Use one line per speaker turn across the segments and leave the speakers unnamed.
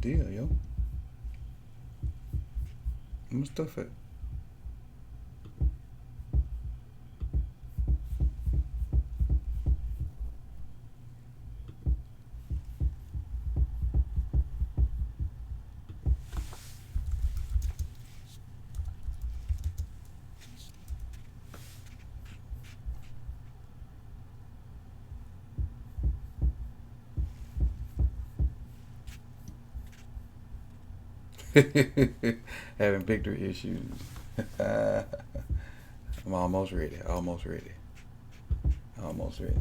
deal, yo? Where my stuff at? Having victory issues. I'm almost ready. Almost ready. Almost ready.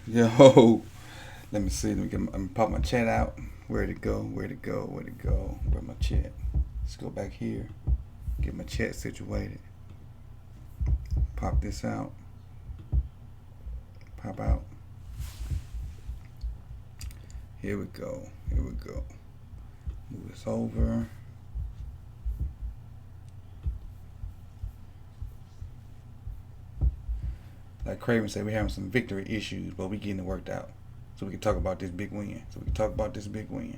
Yo, let me see. Let me pop my chat out. Where'd it go? Where'd it go? Where'd it go? Where's my chat? Let's go back here. Get my chat situated. Pop this out. Pop out. Here we go. Here we go. Move this over. Like Craven said, we're having some victory issues, but we're getting it worked out. So we can talk about this big win. So we can talk about this big win.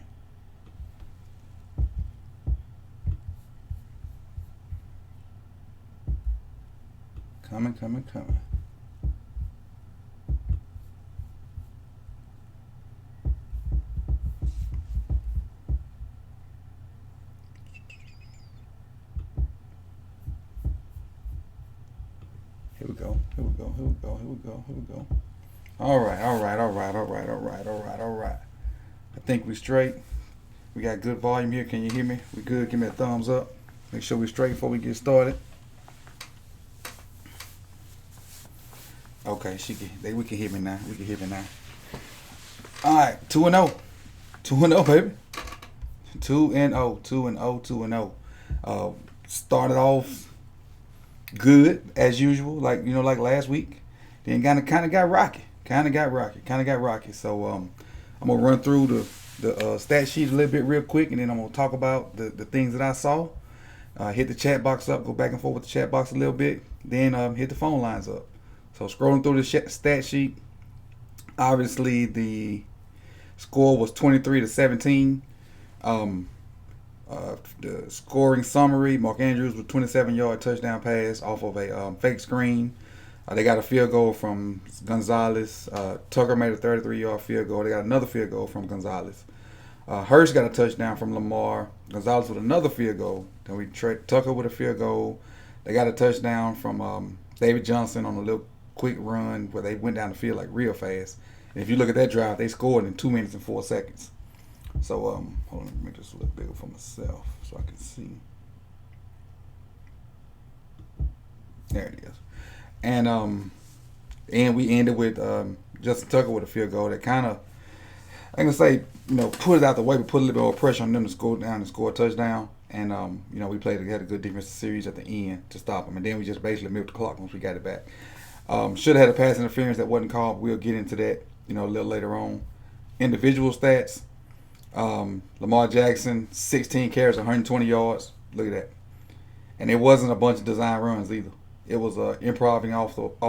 Coming, coming, coming. Here we go. Here we go. Here we go. Here we go. Here we go. All right. All right. All right. All right. All right. All right. All right. I think we straight. We got good volume here. Can you hear me? We good? Give me a thumbs up. Make sure we're straight before we get started. Okay, we can hear me now. We can hear me now. All right, 2-0. 2-0, baby. 2-0. 2-0. 2-0. Started off good as usual, like last week. Then kind of got rocky. So I'm gonna run through the stat sheet a little bit real quick, and then I'm gonna talk about the things that I saw. Hit the chat box up, go back and forth with the chat box a little bit, then hit the phone lines up. So scrolling through the stat sheet, obviously the score was 23-17. The scoring summary: Mark Andrews with 27-yard touchdown pass off of a fake screen. They got a field goal from Gonzalez. Tucker made a 33-yard field goal. They got another field goal from Gonzalez. Hurst got a touchdown from Lamar. Gonzalez with another field goal. Then we Tucker with a field goal. They got a touchdown from David Johnson on a little quick run where they went down the field like real fast. And if you look at that drive, they scored in 2 minutes and 4 seconds. So hold on, let me make this a little bigger for myself so I can see. There it is. And we ended with Justin Tucker with a field goal that kind of, I'm gonna say, put it out the way, but put a little bit more pressure on them to score down and score a touchdown. And we had a good defensive series at the end to stop them, and then we just basically milked the clock once we got it back. Should have had a pass interference that wasn't called. We'll get into that, a little later on. Individual stats: Lamar Jackson, 16 carries, 120 yards. Look at that. And it wasn't a bunch of design runs either. It was improving off of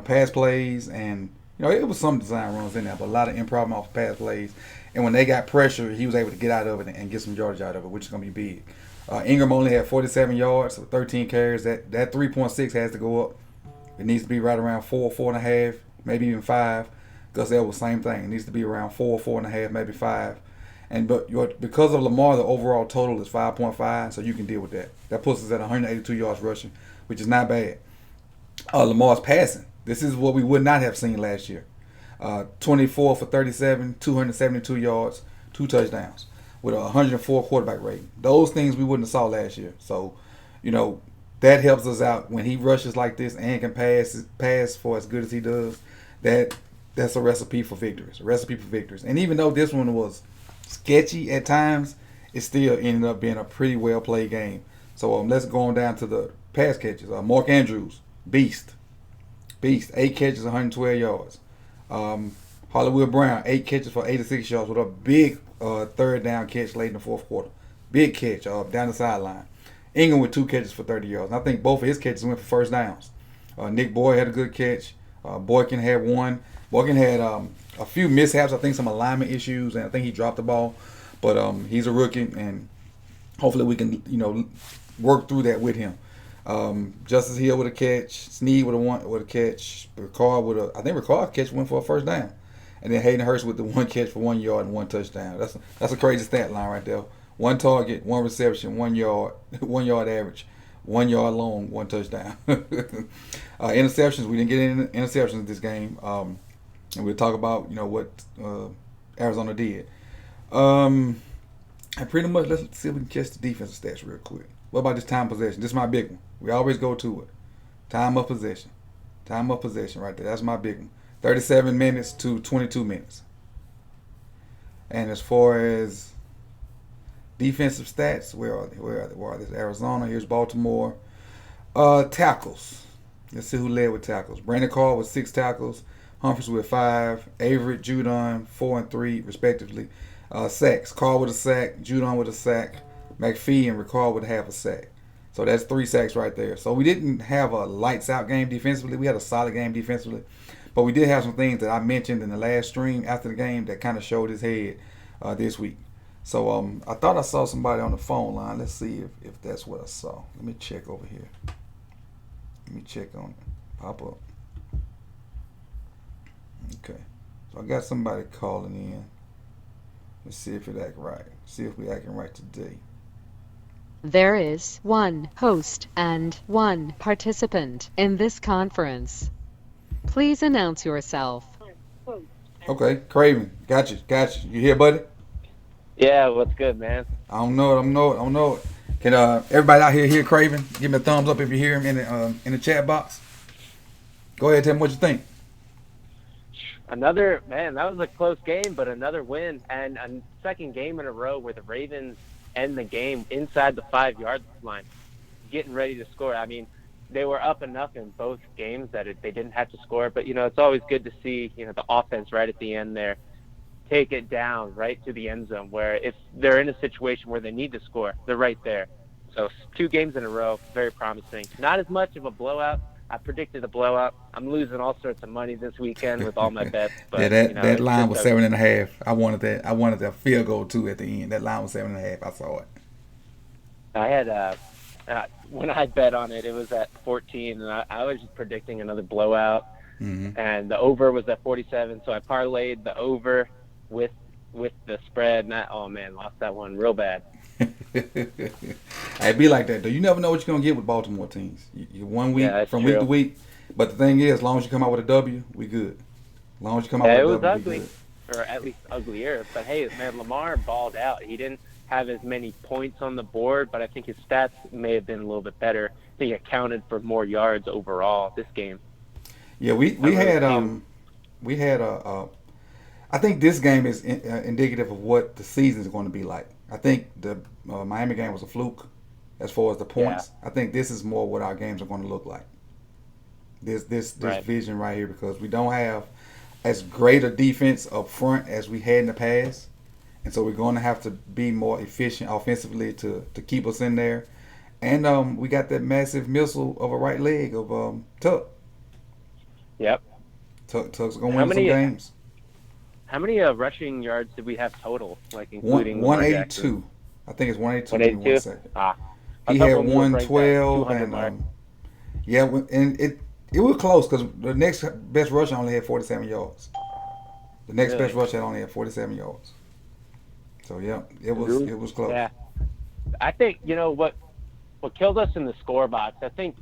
pass plays, and it was some design runs in there, but a lot of improving off of pass plays. And when they got pressure, he was able to get out of it and get some yardage out of it, which is going to be big. Ingram only had 47 yards, so 13 carries. That 3.6 has to go up. It needs to be right around 4, 4.5, maybe even 5. Gus Edwards, same thing. It needs to be around 4, 4.5, maybe 5. Because of Lamar, the overall total is 5.5, so you can deal with that. That puts us at 182 yards rushing, which is not bad. Lamar's passing. This is what we would not have seen last year. 24 for 37, 272 yards, 2 touchdowns with a 104 quarterback rating. Those things we wouldn't have saw last year. So, that helps us out when he rushes like this and can pass for as good as he does. That's a recipe for victories. And even though this one was sketchy at times, it still ended up being a pretty well played game. So let's go on down to the pass catches. Mark Andrews, beast, 8 catches, 112 yards. Hollywood Brown, 8 catches for 86 yards with a big third down catch late in the fourth quarter. Big catch down the sideline. Ingram with 2 catches for 30 yards. And I think both of his catches went for first downs. Nick Boyd had a good catch. Boykin had one. Boykin had a few mishaps. I think some alignment issues, and I think he dropped the ball. But he's a rookie, and hopefully we can work through that with him. Justice Hill with a catch. Snead with a catch. Ricard catch went for a first down. And then Hayden Hurst with the one catch for 1 yard and one touchdown. That's a crazy stat line right there. One target, one reception, 1 yard, 1 yard average, 1 yard long, one touchdown. Interceptions, we didn't get any interceptions this game. And we'll talk about what Arizona did. And pretty much, let's see if we can catch the defensive stats real quick. What about this time possession? This is my big one. We always go to it. Time of possession. Time of possession right there. That's my big one. 37 minutes to 22 minutes. And as far as defensive stats, where are they? There's Arizona. Here's Baltimore. Tackles. Let's see who led with tackles. Brandon Carr with 6 tackles. Humphries with 5. Avery, Judon, 4 and 3, respectively. Sacks. Carr with a sack. Judon with a sack. McPhee and Ricard with half a sack. So that's 3 sacks right there. So we didn't have a lights out game defensively. We had a solid game defensively. But we did have some things that I mentioned in the last stream after the game that kind of showed his head this week. So I thought I saw somebody on the phone line. Let's see if that's what I saw. Let me check over here. Let me check on it. Pop up. Okay. So I got somebody calling in. Let's see if it act right. See if we acting right today.
There is one host and one participant in this conference. Please announce yourself.
Okay, Craven. Got you. You here, buddy?
Yeah, what's good, man?
I don't know it. Can everybody out here hear Craven? Give me a thumbs up if you hear him in the chat box. Go ahead, tell me what you think.
Man, that was a close game, but another win and a second game in a row where the Ravens end the game inside the 5-yard line, getting ready to score. I mean, they were up enough in both games that they didn't have to score, but it's always good to see the offense right at the end there take it down right to the end zone, where if they're in a situation where they need to score, they're right there. So 2 games in a row, very promising. Not as much of a blowout. I predicted a blowout. I'm losing all sorts of money this weekend with all my bets. But,
yeah, that line was 7.5. I wanted that. I wanted a field goal too at the end. That line was 7.5. I saw it.
I had when I bet on it, it was at 14, and I was just predicting another blowout. Mm-hmm. And the over was at 47, so I parlayed the over with the spread, and lost that one real bad.
It'd be like that though. You never know what you're gonna get with Baltimore teams. You 1 week from
true.
Week to week, but the thing is, as long as you come out with a W, we good. As long as you come out with a W,
it was ugly, or at least uglier. But hey, man, Lamar balled out. He didn't have as many points on the board, but I think his stats may have been a little bit better. I think he accounted for more yards overall this game.
Yeah, we had I think this game is indicative of what the season is going to be like. I think the Miami game was a fluke as far as the points. Yeah. I think this is more what our games are going to look like. This right. Vision right here, because we don't have as great a defense up front as we had in the past, and so we're going to have to be more efficient offensively to keep us in there. And we got that massive missile of a right leg of Tuck.
Yep.
Tuck's going to win some games.
How many rushing yards did we have total, like including
182? I think it's 182.
182?
He had 112, and and it was close because the next best rusher only had 47 yards. The next best rusher only had 47 yards. So yeah, it was close.
Yeah, I think what killed us in the score box. I think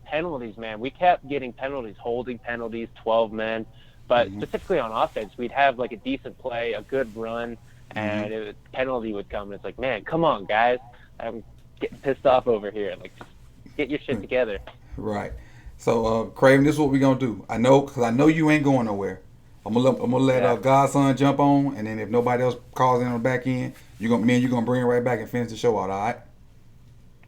penalties, man. We kept getting penalties, holding penalties, 12 men. But specifically on offense, we'd have like a decent play, a good run, and penalty would come. And it's like, man, come on, guys. I'm getting pissed off over here. Like, just get your shit together.
Right. So, Craven, this is what we're going to do. I know you ain't going nowhere. I'm gonna let Godson jump on, and then if nobody else calls in on the back end, you're going to bring it right back and finish the show out, all right?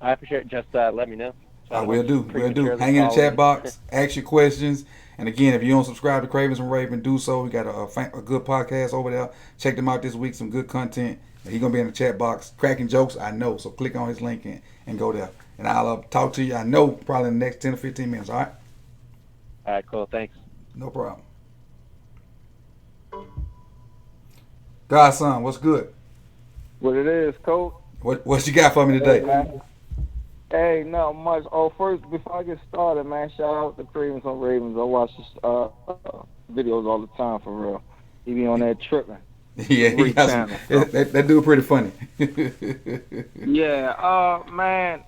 All right, for sure. Just let me know.
I
don't
will
want
do.
to
Will do.
prematurely
Hang in the
call
chat
in.
box. Ask your questions. And again, if you don't subscribe to Cravens and Raven, do so. We got a good podcast over there. Check them out this week. Some good content. And he's gonna be in the chat box, cracking jokes. I know. So click on his link and go there. And I'll talk to you. I know probably in the next 10 or 15 minutes. All right.
All right, cool. Thanks.
No problem. Godson, what's good?
What it is, Coach?
What you got for me
Hey,
today?
man. Hey, not much. Oh, first, before I get started, man, shout out to Cravens on Ravens. I watch his videos all the time, for real. He be on that tripping.
Yeah, he
Great
has
channel.
that dude pretty funny.
Yeah, man,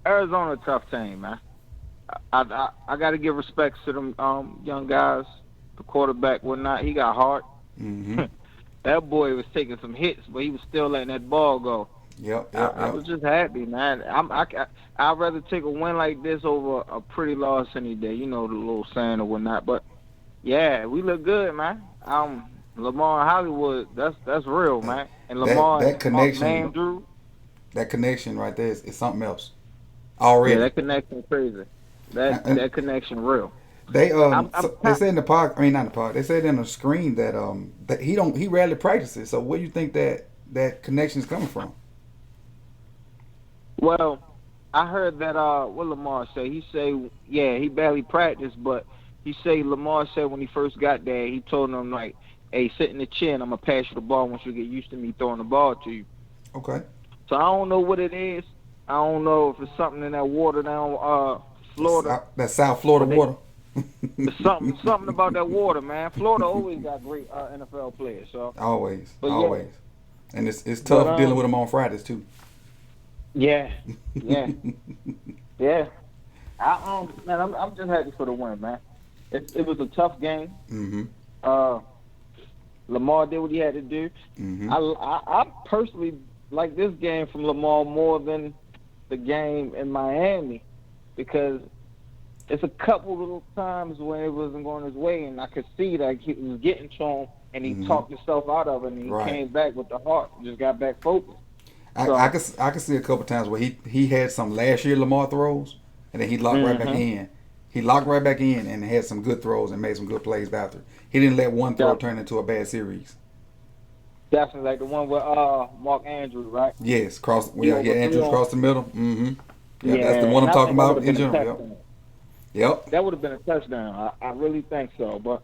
Arizona a tough team, man. I got to give respect to them young guys, the quarterback, whatnot. He got heart.
Mm-hmm.
That boy was taking some hits, but he was still letting that ball go.
Yep.
I was just happy, man. I'd rather take a win like this over a pretty loss any day. You know, the little saying or whatnot. But yeah, we look good, man. Lamar and Hollywood, that's real, man. And Lamar
that connection,
man, Drew.
that connection right there is something else. Already.
Yeah, that connection crazy. That connection real.
They
I'm
they said in the pod, I mean not in the pod. They said in the screen that he rarely practices. So where do you think that connection is coming from?
Well, I heard that what Lamar say. He say, yeah, he barely practiced, but he say Lamar said when he first got there, he told him like, hey, sit in the chair and I'm gonna pass you the ball once you get used to me throwing the ball to you.
Okay.
So I don't know what it is. I don't know if it's something in that water down Florida.
That South Florida water.
There's something about that water, man. Florida always got great NFL players. So
Always.
Yeah.
And it's tough
But,
dealing with them on Fridays too.
Yeah. Yeah. I'm just happy for the win, man. It was a tough game.
Mm-hmm.
Lamar did what he had to do.
Mm-hmm.
I personally like this game from Lamar more than the game in Miami because it's a couple little times when it wasn't going his way, and I could see that he was getting to him, and he talked himself out of it, and he came back with the heart, just got back focused.
I could see a couple times where he had some last year Lamar throws, and then he locked right back in. He locked right back in and had some good throws and made some good plays after. He didn't let one throw turn into a bad series.
Definitely, like the one with Mark Andrews, right?
Yes, Andrews across the middle. Mm-hmm. Yeah, that's the one I'm
and I
talking
think that
about
would've
in
been a
general.
touchdown.
Yep.
That would have been a touchdown. I really think so. But,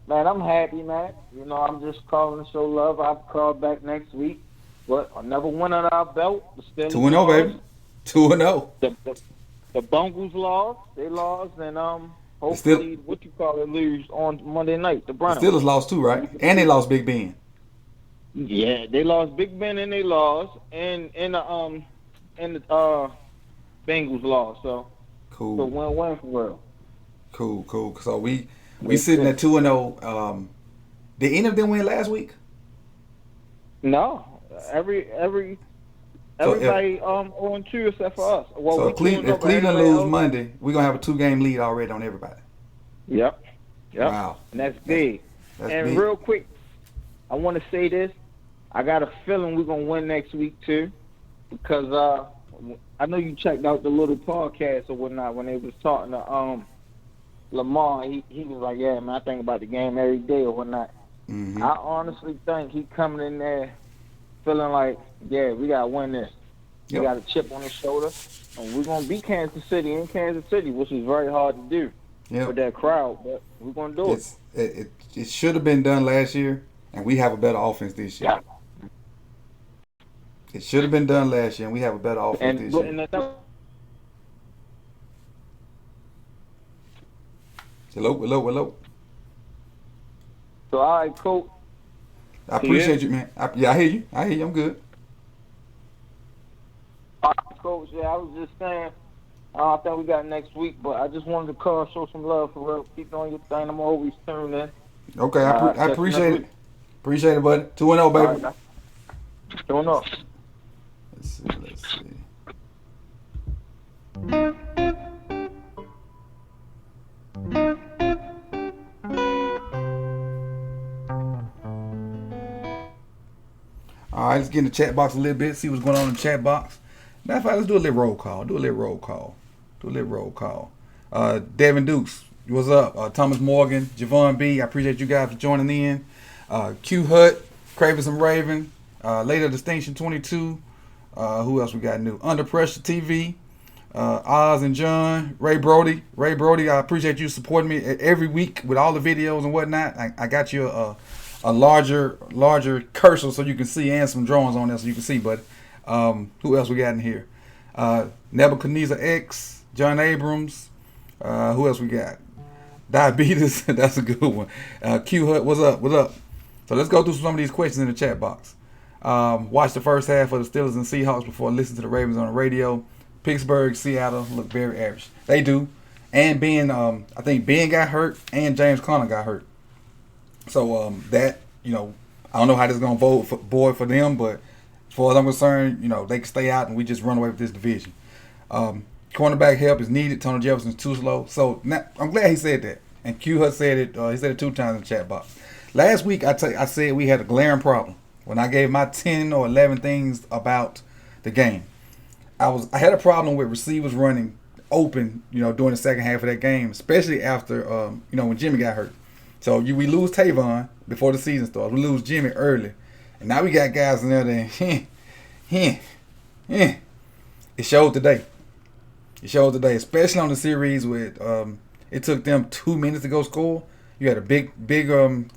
man, I'm happy, man. You know, I'm just calling to show love. I'll call back next week. But another one under our belt. The Steelers
2-0, baby. 2-0.
The Bungles lost. They lost. And hopefully, lose on Monday night. The
The
Browns.
Steelers lost too, right? And they lost Big Ben.
Yeah, they lost Big Ben and they lost. And the Bengals lost. So,
Cool.
so win-win for real.
Cool. So we sitting at 2-0. Did any of them win last week?
No, everybody 0-2 except for us. Well,
So
we
if
2-0, but
Cleveland
everybody
lose
else-
Monday, we're gonna have a 2-game lead already on everybody.
Yep.
Wow.
And that's big.
That's
and
big.
real quick, I want to say this. I got a feeling we're gonna win next week too, because I know you checked out the little podcast or whatnot when they was talking to Lamar. He was like, yeah, man, I think about the game every day or whatnot.
Mm-hmm.
I honestly think he coming in there feeling like, yeah, we gotta win this.
Yep.
We got a chip on his shoulder, and we're gonna beat Kansas City in Kansas City, which is very hard to do with that crowd. But we're gonna do it.
It should have been done last year, and we have a better offense this year.
Yeah.
It should have been done last year, and we have a better offense this year. Hello.
So, all right, Coach.
I appreciate you, man. I hear you. I'm good.
All right, Coach. Yeah, I was just saying, I think we got next week, but I just wanted to call, show some love for real. Keep doing your thing. I'm always tuning in.
Okay, I appreciate it. Appreciate it, buddy. 2-0, baby.
Right, 2-0.
Let's see. All right, let's get in the chat box a little bit, see what's going on in the chat box. Matter of fact, let's do a little roll call. Devin Dukes, what's up? Thomas Morgan, Javon B, I appreciate you guys for joining in. Q Hut, Craving Some Raven, Later Distinction 22. Who else we got new? Under Pressure TV, Oz and John, Ray Brody, I appreciate you supporting me every week with all the videos and whatnot. I got you a larger cursor so you can see, and some drawings on there so you can see. But who else we got in here? Nebuchadnezzar X, John Abrams. Who else we got? Diabetes, that's a good one. Q Hut, what's up? So let's go through some of these questions in the chat box. Watch the first half of the Steelers and Seahawks before listening to the Ravens on the radio. Pittsburgh, Seattle look very average. They do. And I think Ben got hurt and James Conner got hurt. So that, I don't know how this is going to vote for them, but as far as I'm concerned, they can stay out and we just run away with this division. Cornerback help is needed. Tony Jefferson's too slow. So now, I'm glad he said that. And Q Hut said it. He said it 2 times in the chat box. Last week, I said we had a glaring problem when I gave my 10 or 11 things about the game. I had a problem with receivers running open, during the second half of that game, especially after, when Jimmy got hurt. So we lose Tavon before the season starts. We lose Jimmy early. And now we got guys in there that, it showed today. Especially on the series with, it took them 2 minutes to go score. You had a big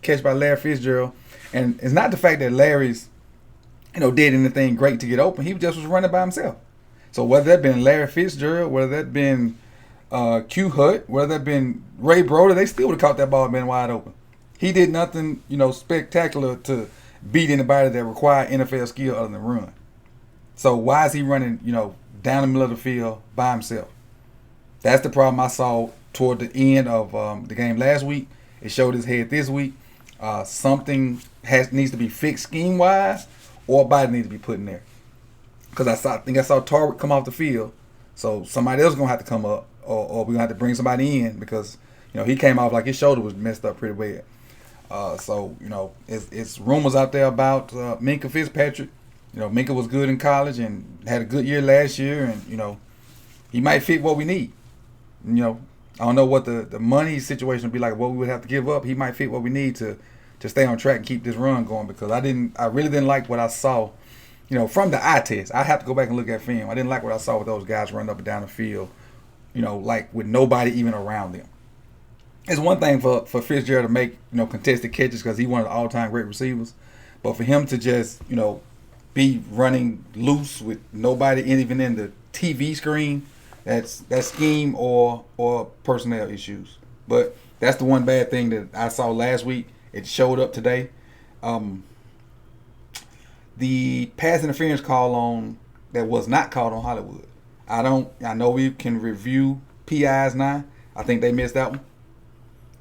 catch by Larry Fitzgerald. And it's not the fact that Larry's, did anything great to get open. He just was running by himself. So whether that been Larry Fitzgerald, whether that been Q Hut, whether that been Ray Brody, they still would have caught that ball and been wide open. He did nothing, spectacular to beat anybody that required NFL skill other than run. So why is he running, down the middle of the field by himself? That's the problem I saw toward the end of the game last week. It showed his head this week. Something needs to be fixed scheme-wise, or a body needs to be put in there. Because I think I saw Tarwick come off the field, so somebody else is going to have to come up, or we're going to have to bring somebody in because, he came off like his shoulder was messed up pretty bad. It's rumors out there about Minkah Fitzpatrick. Minkah was good in college and had a good year last year, and, he might fit what we need. I don't know what the money situation would be like, what we would have to give up. He might fit what we need to stay on track and keep this run going, because I really didn't like what I saw, from the eye test. I have to go back and look at film. I didn't like what I saw with those guys running up and down the field, like with nobody even around them. It's one thing for Fitzgerald to make, contested catches because he's one of the all-time great receivers. But for him to just, be running loose with nobody even in the TV screen, that's scheme or personnel issues. But that's the one bad thing that I saw last week. It showed up today. The pass interference call on that was not called on Hollywood. I know we can review PIs now. I think they missed that one.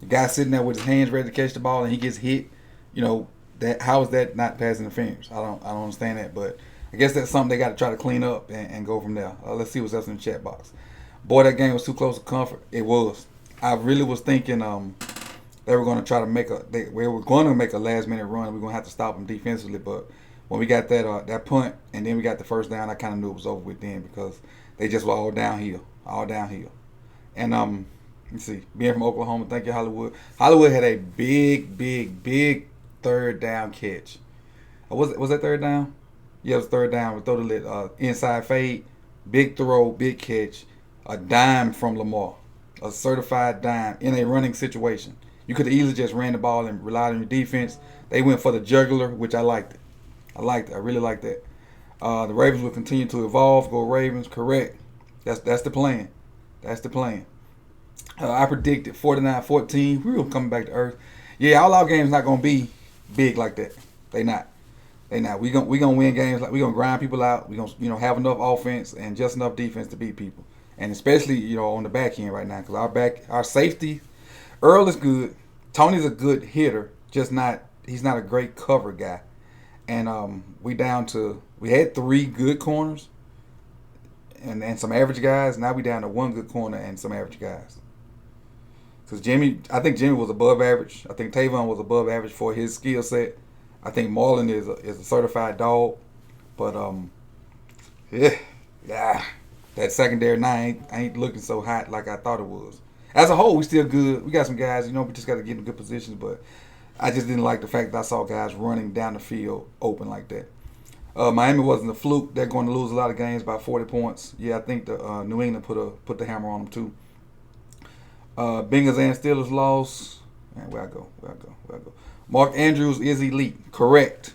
The guy sitting there with his hands ready to catch the ball and he gets hit. How is that not pass interference? I don't understand that, but I guess that's something they got to try to clean up and go from there. Let's see what's else in the chat box. Boy, that game was too close to comfort. It was. I really was thinking they were going to try to make a last minute run. We're going to have to stop them defensively, but when we got that punt and then we got the first down, I kind of knew it was over with then because they just were all downhill. And let's see, being from Oklahoma, thank you, Hollywood. Hollywood had a big third down catch. Was that third down? Yeah, it was third down. We throw the inside fade, big throw, big catch, a dime from Lamar, a certified dime in a running situation. You could have easily just ran the ball and relied on your defense. They went for the jugular, which I liked it. I really liked that. The Ravens will continue to evolve. Go Ravens, correct. That's the plan. I predicted 49-14. We're coming back to earth. Yeah, all our games not gonna be big like that. They not. We gonna win games. Like we gonna grind people out. We gonna have enough offense and just enough defense to beat people. And especially on the back end right now, because our safety, Earl is good. Tony's a good hitter, he's not a great cover guy. And we had 3 good corners and some average guys. Now we down to 1 good corner and some average guys. Because I think Jimmy was above average. I think Tavon was above average for his skill set. I think Marlon is a certified dog. But, yeah, that secondary nine ain't looking so hot like I thought it was. As a whole, we still good. We got some guys, we just got to get in good positions, but I just didn't like the fact that I saw guys running down the field open like that. Miami wasn't a fluke. They're going to lose a lot of games by 40 points. Yeah, I think the New England put the hammer on them too. Bengals and Steelers lost. Man, where I go. Mark Andrews is elite. Correct.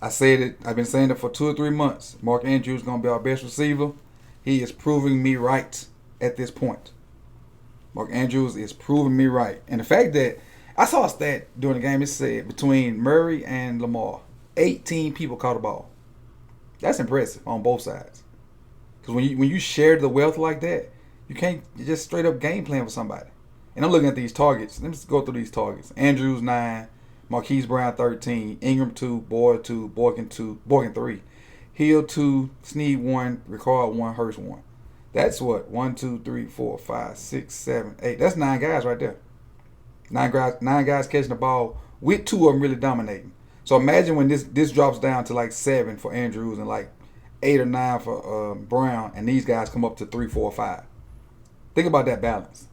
I said it. I've been saying it for 2 or 3 months. Mark Andrews is going to be our best receiver. He is proving me right at this point. Mark Andrews is proving me right. And the fact that I saw a stat during the game, it said between Murray and Lamar, 18 people caught the ball. That's impressive on both sides. Because when you share the wealth like that, you can't just straight up game plan for somebody. And I'm looking at these targets. Let me just go through these targets. Andrews 9, Marquise Brown 13, Ingram 2, Boyd 2, Boykin 3, Hill 2, Snead 1, Ricard 1, Hurst 1. That's what? 1, 2, 3, 4, 5, 6, 7, 8. That's 9 guys right there. 9 guys catching the ball with 2 of them really dominating. So imagine when this drops down to like 7 for Andrews and like 8 or 9 for Brown, and these guys come up to 3, 4, 5. Think about that balance.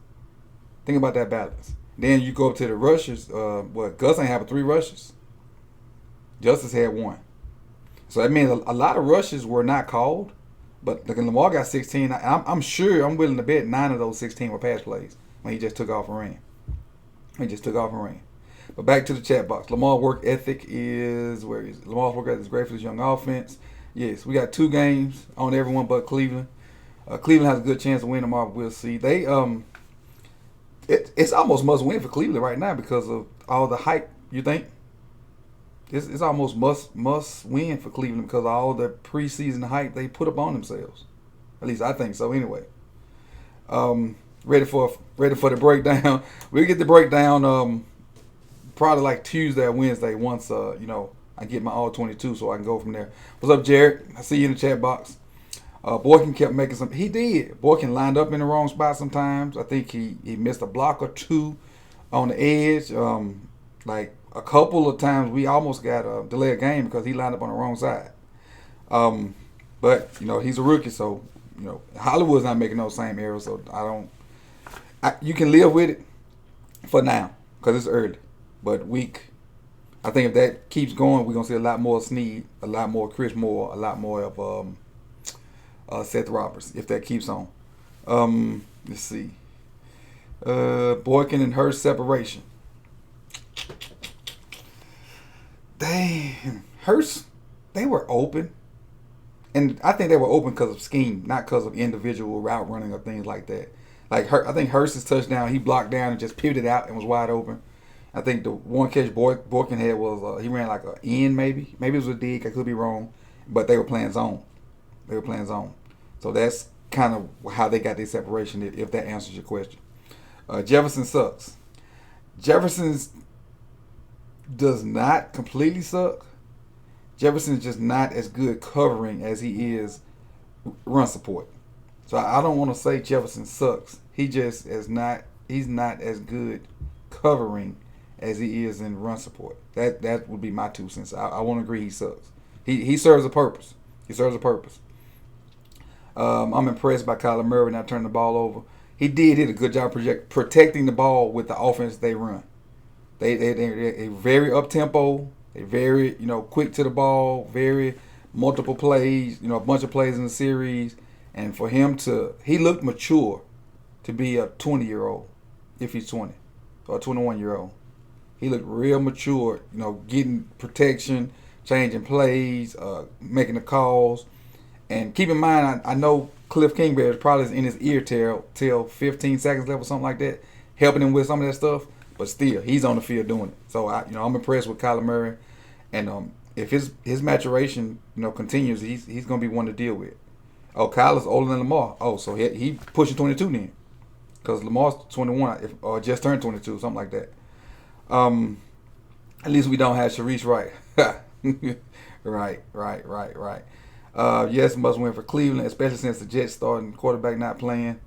Then you go up to the rushers. Gus ain't having 3 rushes. Justice had 1. So that means a lot of rushes were not called. But Lamar got 16. I'm sure, I'm willing to bet 9 of those 16 were pass plays when he just took off and ran. But back to the chat box. Lamar's work ethic is, where is it? Lamar's work ethic is great for this young offense. Yes, we got 2 games on everyone but Cleveland. Cleveland has a good chance to win tomorrow. We'll see. They it's almost must win for Cleveland right now because of all the hype. You think? It's almost must win for Cleveland because of all the preseason hype they put up on themselves. At least I think so. Anyway, ready for the breakdown. We'll get the breakdown probably like Tuesday or Wednesday once I get my all 22 so I can go from there. What's up, Jared? I see you in the chat box. Boykin kept making some. He did. Boykin lined up in the wrong spot sometimes. I think he missed a block or 2 on the edge. Like a couple of times we almost got a delay of game because he lined up on the wrong side. But he's a rookie, so Hollywood's not making those same errors. So you can live with it for now because it's early. But I think if that keeps going, we're gonna see a lot more Snead, a lot more Chris Moore, a lot more of Seth Roberts if that keeps on. Let's see. Boykin and Hurst separation. Damn, Hurst, they were open. And I think they were open because of scheme, not because of individual route running or things like that. Like I think Hurst's touchdown, he blocked down and just pivoted out and was wide open. I think the one catch Boykin had was he ran like an end maybe. Maybe it was a dig. I could be wrong. But they were playing zone. So that's kind of how they got their separation, if that answers your question. Jefferson sucks. Jefferson does not completely suck. Jefferson is just not as good covering as he is run support. So I don't want to say Jefferson sucks. He's not as good covering as he is in run support. That would be my 2 cents. I won't agree he sucks. He serves a purpose. I'm impressed by Kyler Murray not turning the ball over. He did a good job protecting the ball with the offense they run. They're very up tempo. They're very quick to the ball. Very multiple plays. A bunch of plays in the series. And for him he looked mature to be a 20-year-old, if he's 20, or a 21-year-old. He looked real mature. Getting protection, changing plays, making the calls. And keep in mind, I know Cliff Kingsbury is probably in his ear till 15 seconds left or something like that, helping him with some of that stuff. But still, he's on the field doing it. So I'm impressed with Kyler Murray, and if his maturation continues, he's gonna be one to deal with. Oh, Kyler's older than Lamar. Oh, so he pushing 22 then, because Lamar's 21 or just turned 22, something like that. At least we don't have Sharice Wright. Right. Yes, must win for Cleveland, especially since the Jets starting quarterback not playing.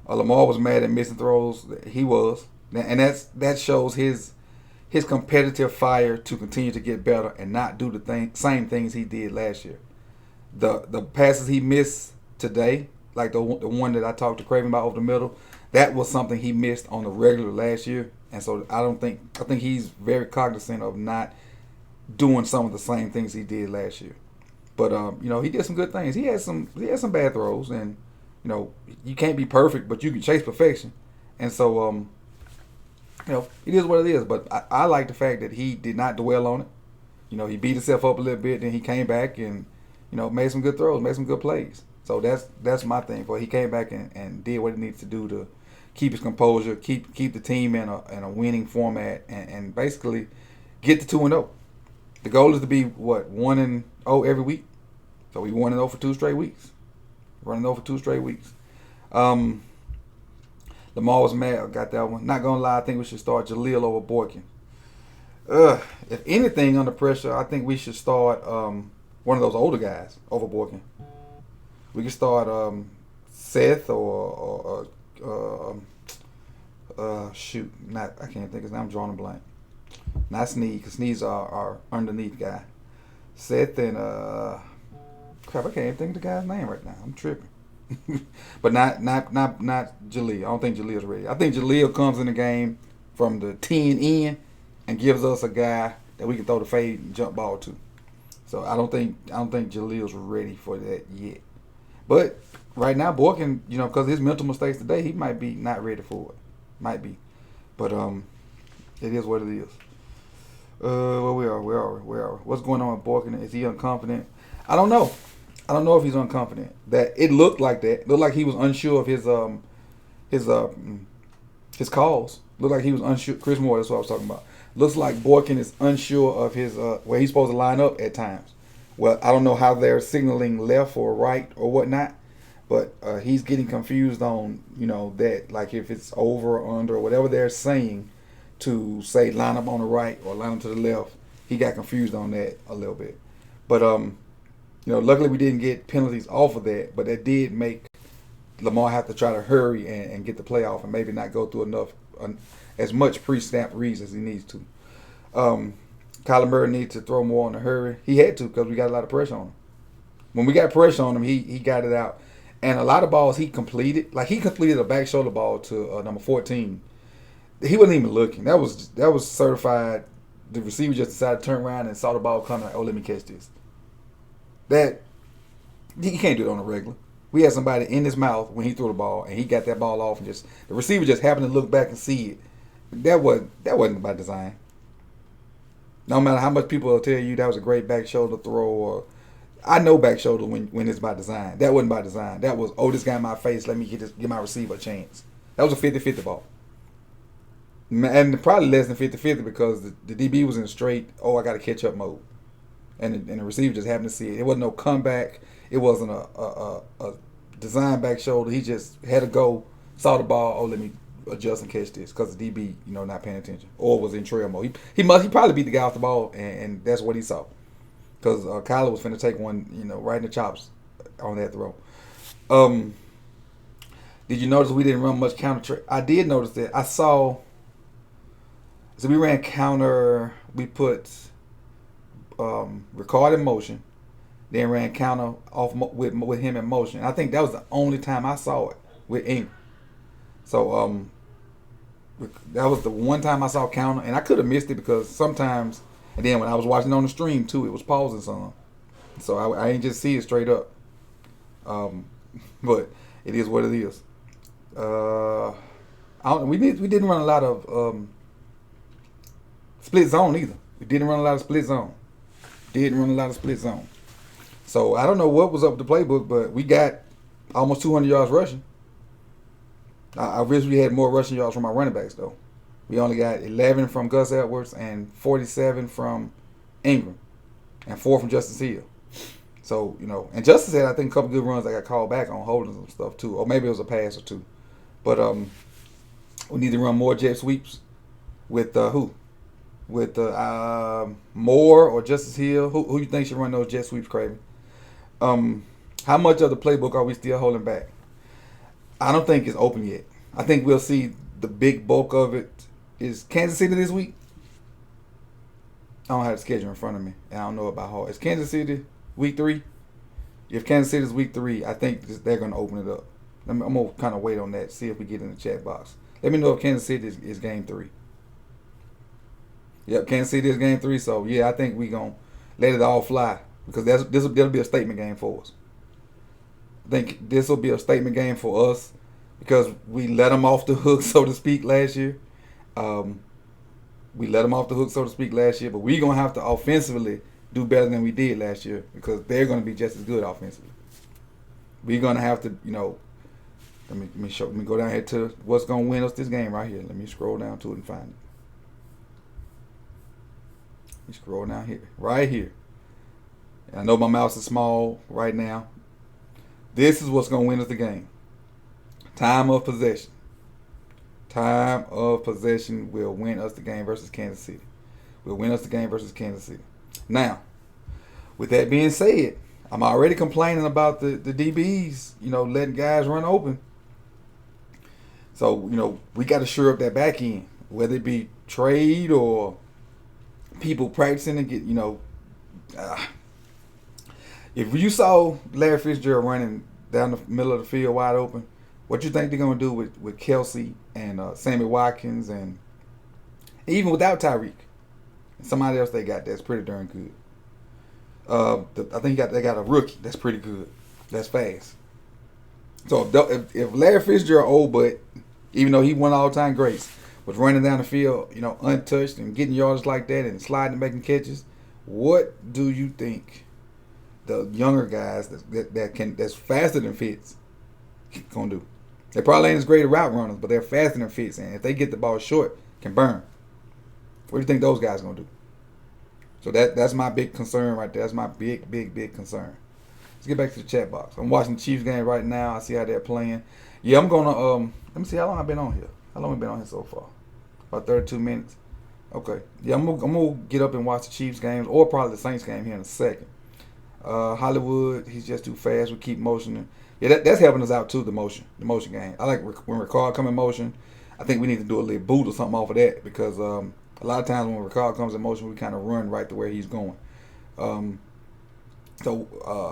Lamar was mad at missing throws. He was, and that shows his competitive fire to continue to get better and not do the same things he did last year. The passes he missed today, like the one that I talked to Craven about over the middle, that was something he missed on the regular last year. And so I think he's very cognizant of not doing some of the same things he did last year. But he did some good things. He had some bad throws, and you can't be perfect, but you can chase perfection. And so it is what it is. But I like the fact that he did not dwell on it. He beat himself up a little bit, then he came back and made some good throws, made some good plays. So that's my thing. For he came back and did what he needs to do to keep his composure, keep the team in a winning format, and basically get to 2-0. The goal is to be 1-0 every week. So we 1-0 for 2 straight weeks. Running over 2 straight weeks. Lamar was mad. I got that one. Not gonna lie, I think we should start Jaleel over Boykin. If anything under pressure, I think we should start one of those older guys over Boykin. We can start Seth or I can't think his name. I'm drawing a blank. Not Sneed, because Sneed's our underneath guy. Seth and crap, I can't even think of the guy's name right now. I'm tripping. But not Jaleel. I don't think Jaleel's ready. I think Jaleel comes in the game from the 10 in and gives us a guy that we can throw the fade and jump ball to. So I don't think Jaleel's ready for that yet. But right now, Boykin, because of his mental mistakes today, he might be not ready for it. Might be. But it is what it is. Where are we? What's going on with Boykin? Is he unconfident? I don't know. I don't know if he's unconfident. That it looked like that. It looked like he was unsure of his calls. Looked like he was unsure. Chris Moore, that's what I was talking about. Looks like Boykin is unsure of his where he's supposed to line up at times. Well, I don't know how they're signaling left or right or whatnot, but he's getting confused on that, like if it's over or under or whatever they're saying to say line up on the right or line up to the left. He got confused on that a little bit, but luckily we didn't get penalties off of that, but that did make Lamar have to try to hurry and get the play off and maybe not go through as much pre-snap reads as he needs to. Kyler Murray needs to throw more on the hurry. He had to because we got a lot of pressure on him. When we got pressure on him, he got it out. And a lot of balls he completed. Like he completed a back shoulder ball to number 14. He wasn't even looking. That was certified. The receiver just decided to turn around and saw the ball coming. Like, let me catch this. That he can't do it on a regular. We had somebody in his mouth when he threw the ball, and he got that ball off, and the receiver just happened to look back and see it. That wasn't by design. No matter how much people will tell you that was a great back shoulder throw, or I know back shoulder when it's by design. That wasn't by design. That was, this guy in my face, let me get my receiver a chance. That was a 50-50 ball. And probably less than 50-50 because the DB was in straight, I got to catch up mode. And the receiver just happened to see it. It wasn't no comeback. It wasn't a design back shoulder. He just had to go, saw the ball, let me adjust and catch this because the DB, not paying attention or was in trail mode. He probably beat the guy off the ball, and that's what he saw. Because Kyler was finna take one, right in the chops on that throw. Did you notice we didn't run much counter? I did notice that. I saw. So we ran counter. We put Ricard in motion, then ran counter off with him in motion. I think that was the only time I saw it with Ingram. So that was the one time I saw counter, and I could have missed it because sometimes. And then when I was watching on the stream too, it was pausing some, so I ain't just see it straight up. But it is what it is. We didn't run a lot of split zone either. We didn't run a lot of split zone. So I don't know what was up with the playbook, but we got almost 200 yards rushing. I wish we had more rushing yards from our running backs though. We only got 11 from Gus Edwards and 47 from Ingram and 4 from Justice Hill. So, and Justice had, I think, a couple good runs that got called back on holdings and stuff too. Or maybe it was a pass or two. But we need to run more jet sweeps with who? With Moore or Justice Hill? Who you think should run those jet sweeps, Craven? How much of the playbook are we still holding back? I don't think it's open yet. I think we'll see the big bulk of it. Is Kansas City this week? I don't have the schedule in front of me, and I don't know about how. Is Kansas City week 3? if Kansas City's week 3, I think they're going to open it up. I'm going to kind of wait on that, see if we get in the chat box. Let me know if Kansas City is game 3. Yep, Kansas City is game 3. So, yeah, I think we're going to let it all fly because that'll be a statement game for us. I think this will be a statement game for us because we let them off the hook, so to speak, last year. We let them off the hook, so to speak, last year. But we're going to have to offensively do better than we did last year because they're going to be just as good offensively. We're going to have to, let me go down here to what's going to win us this game right here. Let me scroll down to it and find it. Let me scroll down here, right here. And I know my mouse is small right now. This is what's going to win us the game. Time of possession. Time of possession will win us the game versus Kansas City. Will win us the game versus Kansas City. Now, with that being said, I'm already complaining about the DBs, letting guys run open. So, we got to shore up that back end, whether it be trade or people practicing and get, if you saw Larry Fitzgerald running down the middle of the field wide open, what you think they're going to do with Kelsey and Sammy Watkins and even without Tyreek? And somebody else they got that's pretty darn good. I think they got a rookie that's pretty good. That's fast. So if Larry Fitzgerald, old but even though he won all-time greats, was running down the field, untouched and getting yards like that and sliding and making catches, what do you think the younger guys that's faster than Fitz gonna do? They probably ain't as great at route runners, but they're faster than Fitz, and if they get the ball short, can burn. What do you think those guys gonna do? So that's my big concern right there. That's my big concern. Let's get back to the chat box. I'm watching the Chiefs game right now. I see how they're playing. Yeah, I'm gonna let me see how long I've been on here. How long have I been on here so far? About 32 minutes. Okay. Yeah, I'm gonna get up and watch the Chiefs games or probably the Saints game here in a second. Hollywood, he's just too fast. We keep motioning. Yeah, that's helping us out too. The motion game. I like when Ricard come in motion. I think we need to do a little boot or something off of that because a lot of times when Ricard comes in motion, we kind of run right to where he's going. So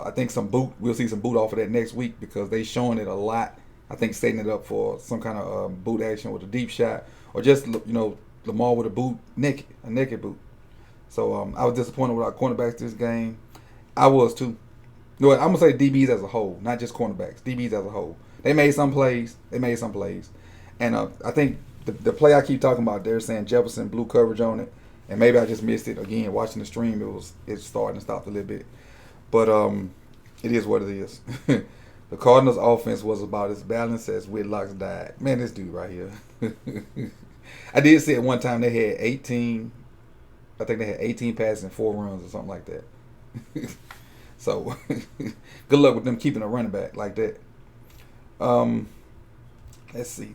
I think we'll see some boot off of that next week because they showing it a lot. I think setting it up for some kind of boot action with a deep shot or just Lamar with a boot a naked boot. So I was disappointed with our cornerbacks this game. I was too. I'm gonna say DBs as a whole, not just cornerbacks. DBs as a whole. They made some plays. And I think the play I keep talking about, they're saying Jefferson blue coverage on it, and maybe I just missed it again watching the stream. It started and stopped a little bit, but it is what it is. The Cardinals' offense was about as balanced as Whitlock's died. Man, this dude right here. I did say at one time they had 18. I think they had 18 passes and 4 runs or something like that. So, good luck with them keeping a running back like that. Let's see.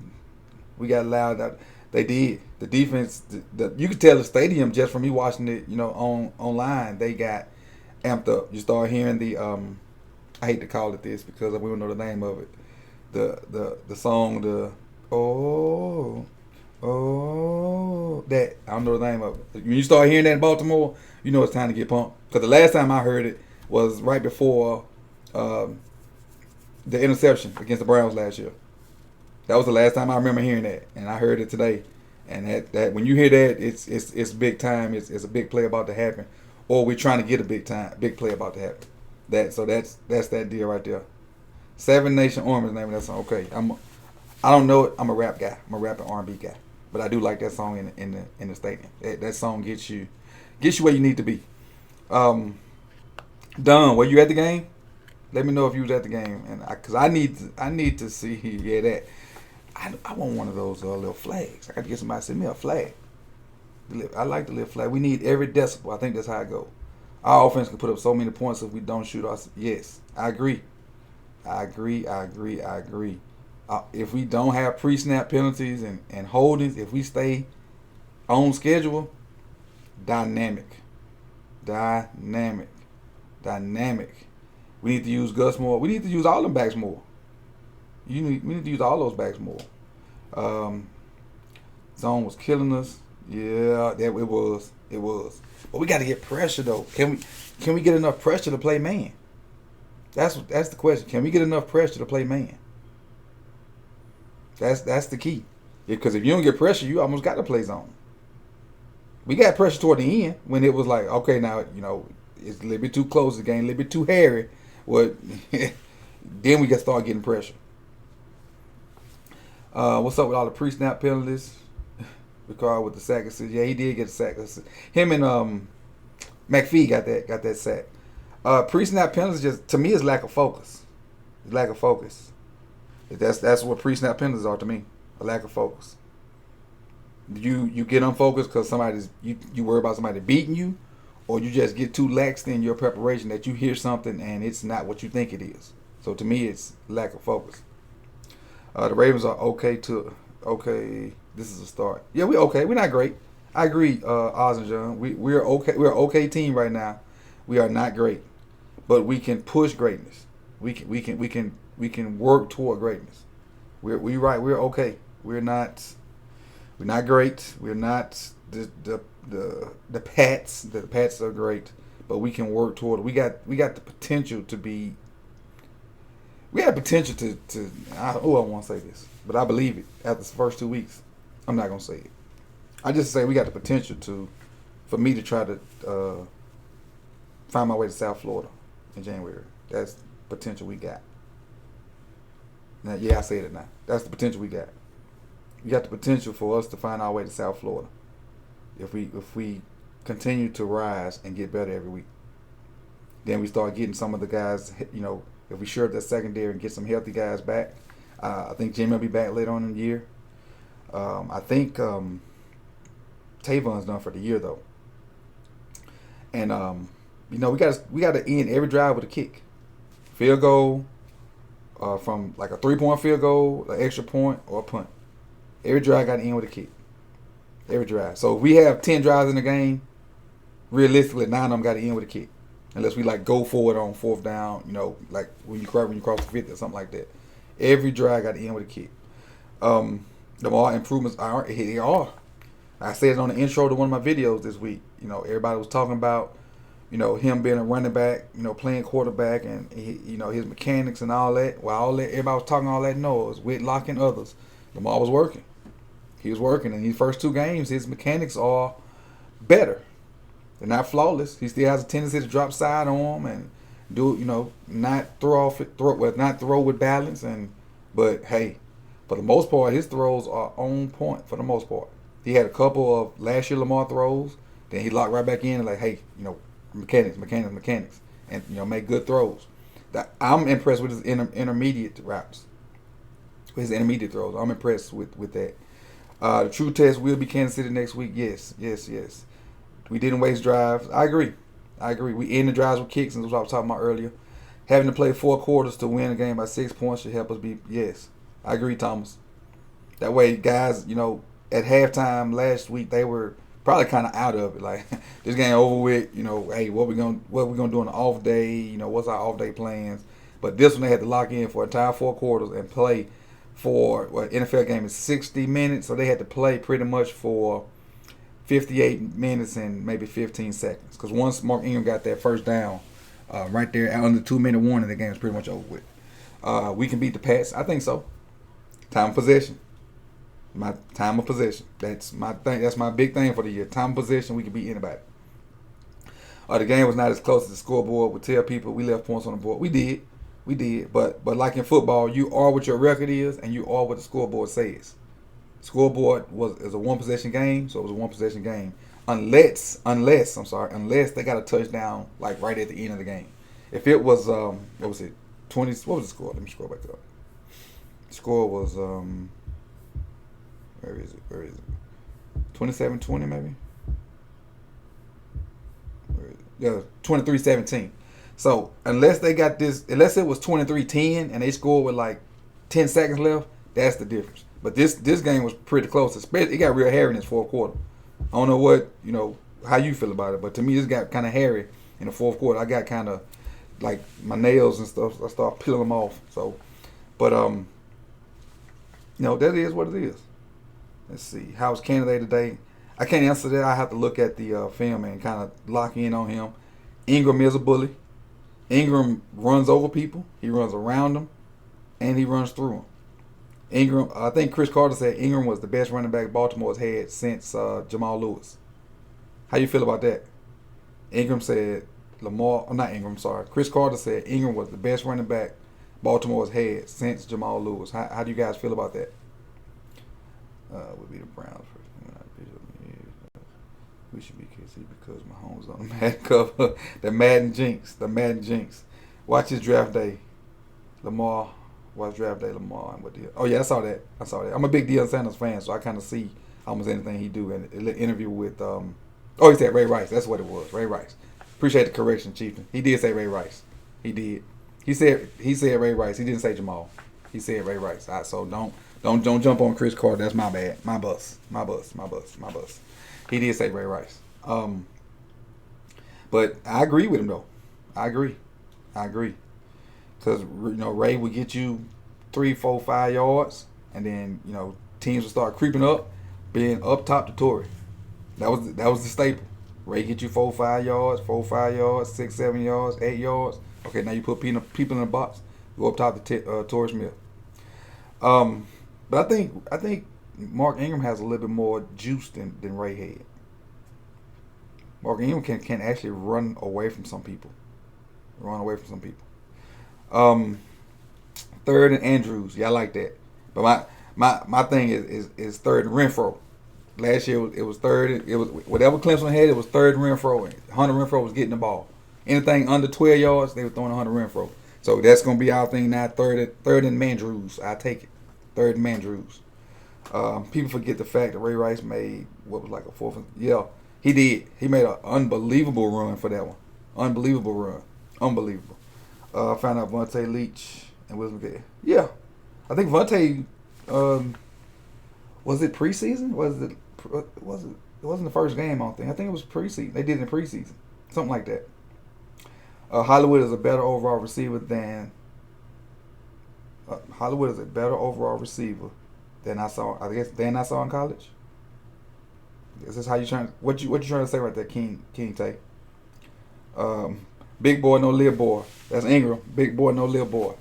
We got loud out. They did. The defense, you could tell the stadium just from me watching it, online, they got amped up. You start hearing the, I hate to call it this because we don't know the name of it. The song, that, I don't know the name of it. When you start hearing that in Baltimore, you know it's time to get pumped. Because the last time I heard it was right before the interception against the Browns last year. That was the last time I remember hearing that, and I heard it today. And that when you hear that, it's big time. It's a big play about to happen, or we're trying to get a big play about to happen. That's that deal right there. Seven Nation Army is the name of that song. Okay, I don't know it. I'm a rap guy. I'm a rap and R&B guy, but I do like that song in the stadium. That song gets you where you need to be. Don, were you at the game? Let me know if you was at the game, and because I need to see that. I want one of those little flags. I got to get somebody to send me a flag. I like the little flag. We need every decibel. I think that's how it goes. Our offense can put up so many points if we don't shoot us. Yes, I agree. If we don't have pre-snap penalties and holdings, if we stay on schedule, dynamic. We need to use Gus more. We need to use all them backs more. We need to use all those backs more. Zone was killing us. Yeah, it was. But we got to get pressure though. Can we get enough pressure to play man? That's the question. Can we get enough pressure to play man? That's the key. Because if you don't get pressure, you almost got to play zone. We got pressure toward the end when it was like, okay, now it's a little bit too close. The game, a little bit too hairy. Well, then we got to start getting pressure. What's up with all the pre-snap penalties? Ricard with the sack assist. Yeah, he did get a sack assist. Him and McPhee got that sack. Pre-snap penalties just to me is lack of focus. It's lack of focus. That's what pre-snap penalties are to me. A lack of focus. You get unfocused because you worry about somebody beating you, or you just get too lax in your preparation that you hear something and it's not what you think it is. So to me, it's lack of focus. The Ravens are okay. This is a start. Yeah, we're okay. We're not great. I agree, Oz and John. We're okay. We're an okay team right now. We are not great, but we can push greatness. We can work toward greatness. We're okay. We're not great. We're not the Pats. The Pats are great, but we can work toward it. We got the potential to be. We have potential to. I want to say this, but I believe it. After the first 2 weeks, I'm not gonna say it. I just say we got the potential for me to try to find my way to South Florida in January. That's the potential we got. Now, yeah, I say it now. That's the potential we got. We got the potential for us to find our way to South Florida if we continue to rise and get better every week. Then we start getting some of the guys, if we shore up that secondary and get some healthy guys back. I think Jimmy will be back later on in the year. I think Tavon's done for the year though. And we got to end every drive with a kick, field goal, from like a 3-point field goal, an extra point, or a punt. Every drive got to end with a kick. Every drive. So if we have 10 drives in the game, realistically 9 of them got to end with a kick. Unless we go forward on 4th down, like when you cross the 50 or something like that. Every drive got to end with a kick. The more improvements they are. I said it on the intro to one of my videos this week. Everybody was talking about, him being a running back, playing quarterback, and his mechanics and all that. Well, everybody was talking all that noise, Whitlock and others. Lamar was working. He was working, and these first 2 games, his mechanics are better. They're not flawless. He still has a tendency to drop side on and do, not throw with balance. But hey, for the most part, his throws are on point. For the most part, he had a couple of last year Lamar throws. Then he locked right back in and like, hey, mechanics, and make good throws. I'm impressed with his intermediate routes, his intermediate throws. I'm impressed with that. The true test will be Kansas City next week. Yes. We didn't waste drives. I agree. We end the drives with kicks, and that's what I was talking about earlier. Having to play 4 quarters to win a game by 6 points should help us be. Yes, I agree, Thomas. That way, guys, at halftime last week they were probably kind of out of it. Like this game over with. Hey, what we gonna do on the off day? What's our off day plans? But this one they had to lock in for entire 4 quarters and play for NFL game is 60 minutes, so they had to play pretty much for 58 minutes and maybe 15 seconds. Because once Mark Ingram got that first down, right there under the 2-minute warning, the game was pretty much over with. We can beat the Pats. I think so. Time of possession. My time of possession. That's my thing. That's my big thing for the year. Time of possession. We can beat anybody. The game was not as close as the scoreboard would tell people. We left points on the board. We did. But like in football, you are what your record is, and you are what the scoreboard says. Scoreboard is a 1-possession game, so it was a 1-possession game. Unless they got a touchdown like right at the end of the game. If it was 20? What was the score? Let me scroll back up. The score was where is it? 27-20 maybe. Where is it? Yeah, 23-17. So unless it was 23-10 and they scored with like 10 seconds left, that's the difference. But this game was pretty close. It got real hairy in this 4th quarter. I don't know how you feel about it, but to me this got kind of hairy in the 4th quarter. I got kind of like my nails and stuff. I started peeling them off. So, but that is what it is. Let's see. How's Canada today? I can't answer that. I have to look at the film and kind of lock in on him. Ingram is a bully. Ingram runs over people, he runs around them, and he runs through them. Ingram, I think Chris Carter said Ingram was the best running back Baltimore's had since Jamal Lewis. How you feel about that? Ingram said not Ingram, sorry. Chris Carter said Ingram was the best running back Baltimore's had since Jamal Lewis. How do you guys feel about that? Would be the Browns first. We should be KC because Mahomes on the Madden cover. The Madden jinx. Watch his draft day. Lamar. Watch draft day Lamar and what deal. Oh yeah, I saw that. I'm a big Deion Sanders fan, so I kind of see almost anything he do. And the interview with he said Ray Rice. That's what it was. Ray Rice. Appreciate the correction, Chieftain. He did say Ray Rice. He did. He said Ray Rice. He didn't say Jamal. He said Ray Rice. So don't jump on Chris Carter. That's my bad. My bus. He did say Ray Rice. But I agree with him though. I agree. Because Ray would get you 3, 4, 5 yards, and then teams would start creeping up, being up top to Torrey. That was the staple. Ray get you 4, 5 yards, 6, 7 yards, 8 yards. Okay, now you put people in the box. Go up top to Torrey Smith. But I think Mark Ingram has a little bit more juice than Ray had. Mark Ingram can actually run away from some people. Third and Andrews. Yeah, I like that. But my thing is third and Renfro. Last year it was third. It was whatever Clemson had. It was third and Renfro. Hunter Renfro was getting the ball. Anything under 12 yards, they were throwing to Hunter Renfro. So that's gonna be our thing now. Third and Mandrews. I take it. Third and Mandrews. People forget the fact that Ray Rice made what was like a fourth. Yeah, he did. He made an unbelievable run for that one. Unbelievable. Found out Vontae Leach and Wisdom Gay. Yeah, I think Vontae. Was it preseason? It wasn't the first game. I don't think. I think it was preseason. They did it in preseason, something like that. Hollywood is a better overall receiver than. Hollywood is a better overall receiver than I saw. I guess than I saw in college. Is this how you trying? What you trying to say right there, King Tay? Big boy, no little boy. That's Ingram. Big boy, no little boy.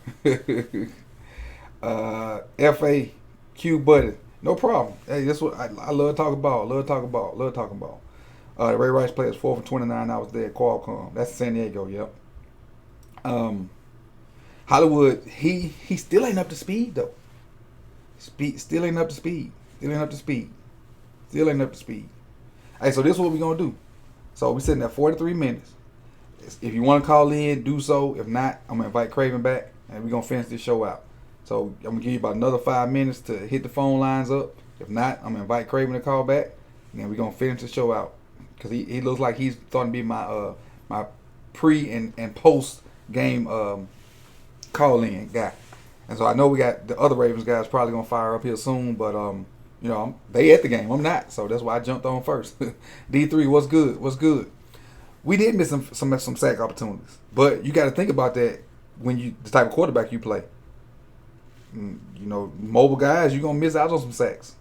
FAQ buddy. No problem. Hey, that's what I love talking about. Love talking about. Ray Rice players 4 for 29. I was there at Qualcomm. That's San Diego. Yep. Hollywood. He still ain't up to speed though. Still ain't up to speed. Hey, so this is what we're gonna do. So we're sitting at 43 minutes. If you want to call in, do so. If not, I'm gonna invite Craven back, and we're gonna finish this show out. So I'm gonna give you about another 5 minutes to hit the phone lines up. If not, I'm gonna invite Craven to call back, and then we're gonna finish the show out because he looks like he's starting to be my pre and post game call in guy. And so I know we got the other Ravens guys probably gonna fire up here soon, but they at the game. I'm not, so that's why I jumped on first. D3, what's good? We did miss some sack opportunities, but you got to think about that when the type of quarterback you play. Mobile guys, you're gonna miss out on some sacks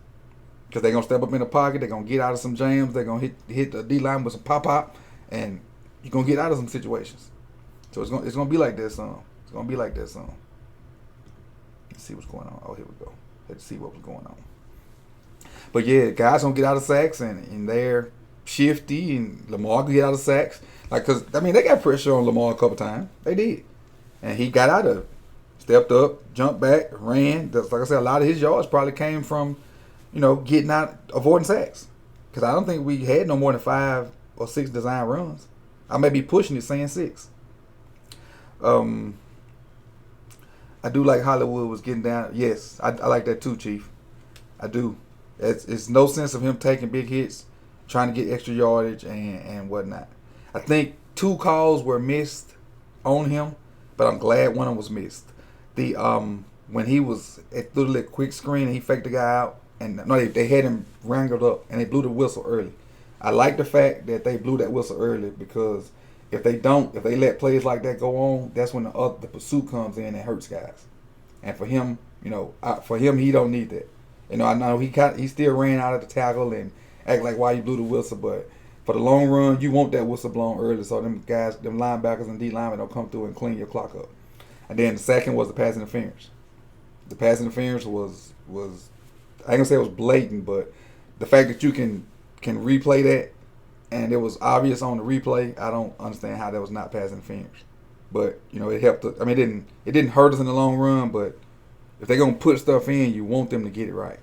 because they're gonna step up in the pocket. They're gonna get out of some jams. They're gonna hit the D line with some pop, and you're gonna get out of some situations. So it's gonna be like that, son. Let's see what's going on. Oh, here we go. Let's see what was going on. But yeah, guys gonna get out of sacks and they're shifty, and Lamar can get out of sacks. They got pressure on Lamar a couple times. They did, and he got out of it. Stepped up, jumped back, ran. Like I said, a lot of his yards probably came from, getting out, avoiding sacks. Because I don't think we had no more than 5 or 6 design runs. I may be pushing it, saying 6. I do like Hollywood was getting down. Yes, I like that too, Chief. I do. It's no sense of him taking big hits, trying to get extra yardage and whatnot. I think 2 calls were missed on him, but I'm glad one of them was missed. When he was through the quick screen and he faked the guy out, and they had him wrangled up and they blew the whistle early. I like the fact that they blew that whistle early because if they let plays like that go on, that's when the pursuit comes in and hurts guys. And for him, he don't need that. I know he still ran out of the tackle and act like why you blew the whistle, but For the long run, you want that whistle blown early so them guys, them linebackers and D linemen don't come through and clean your clock up. And then the second was the pass interference. The pass interference was I ain't gonna say it was blatant, but the fact that you can replay that and it was obvious on the replay, I don't understand how that was not pass interference. But it helped. I mean, it didn't hurt us in the long run, but if they're gonna put stuff in, you want them to get it right.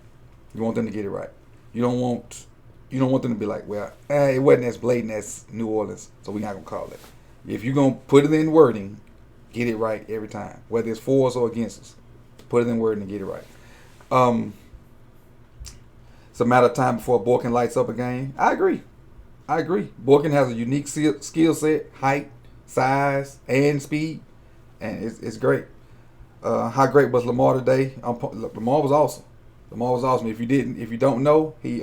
You want them to get it right. You don't want them to be like, well, it wasn't as blatant as New Orleans, so we're not gonna call it. If you're gonna put it in wording, get it right every time, whether it's for us or against us. Put it in wording and get it right. It's a matter of time before Borkin lights up a game. I agree. Borkin has a unique skill set, height, size, and speed, and it's great. How great was Lamar today? Lamar was awesome. If you don't know, he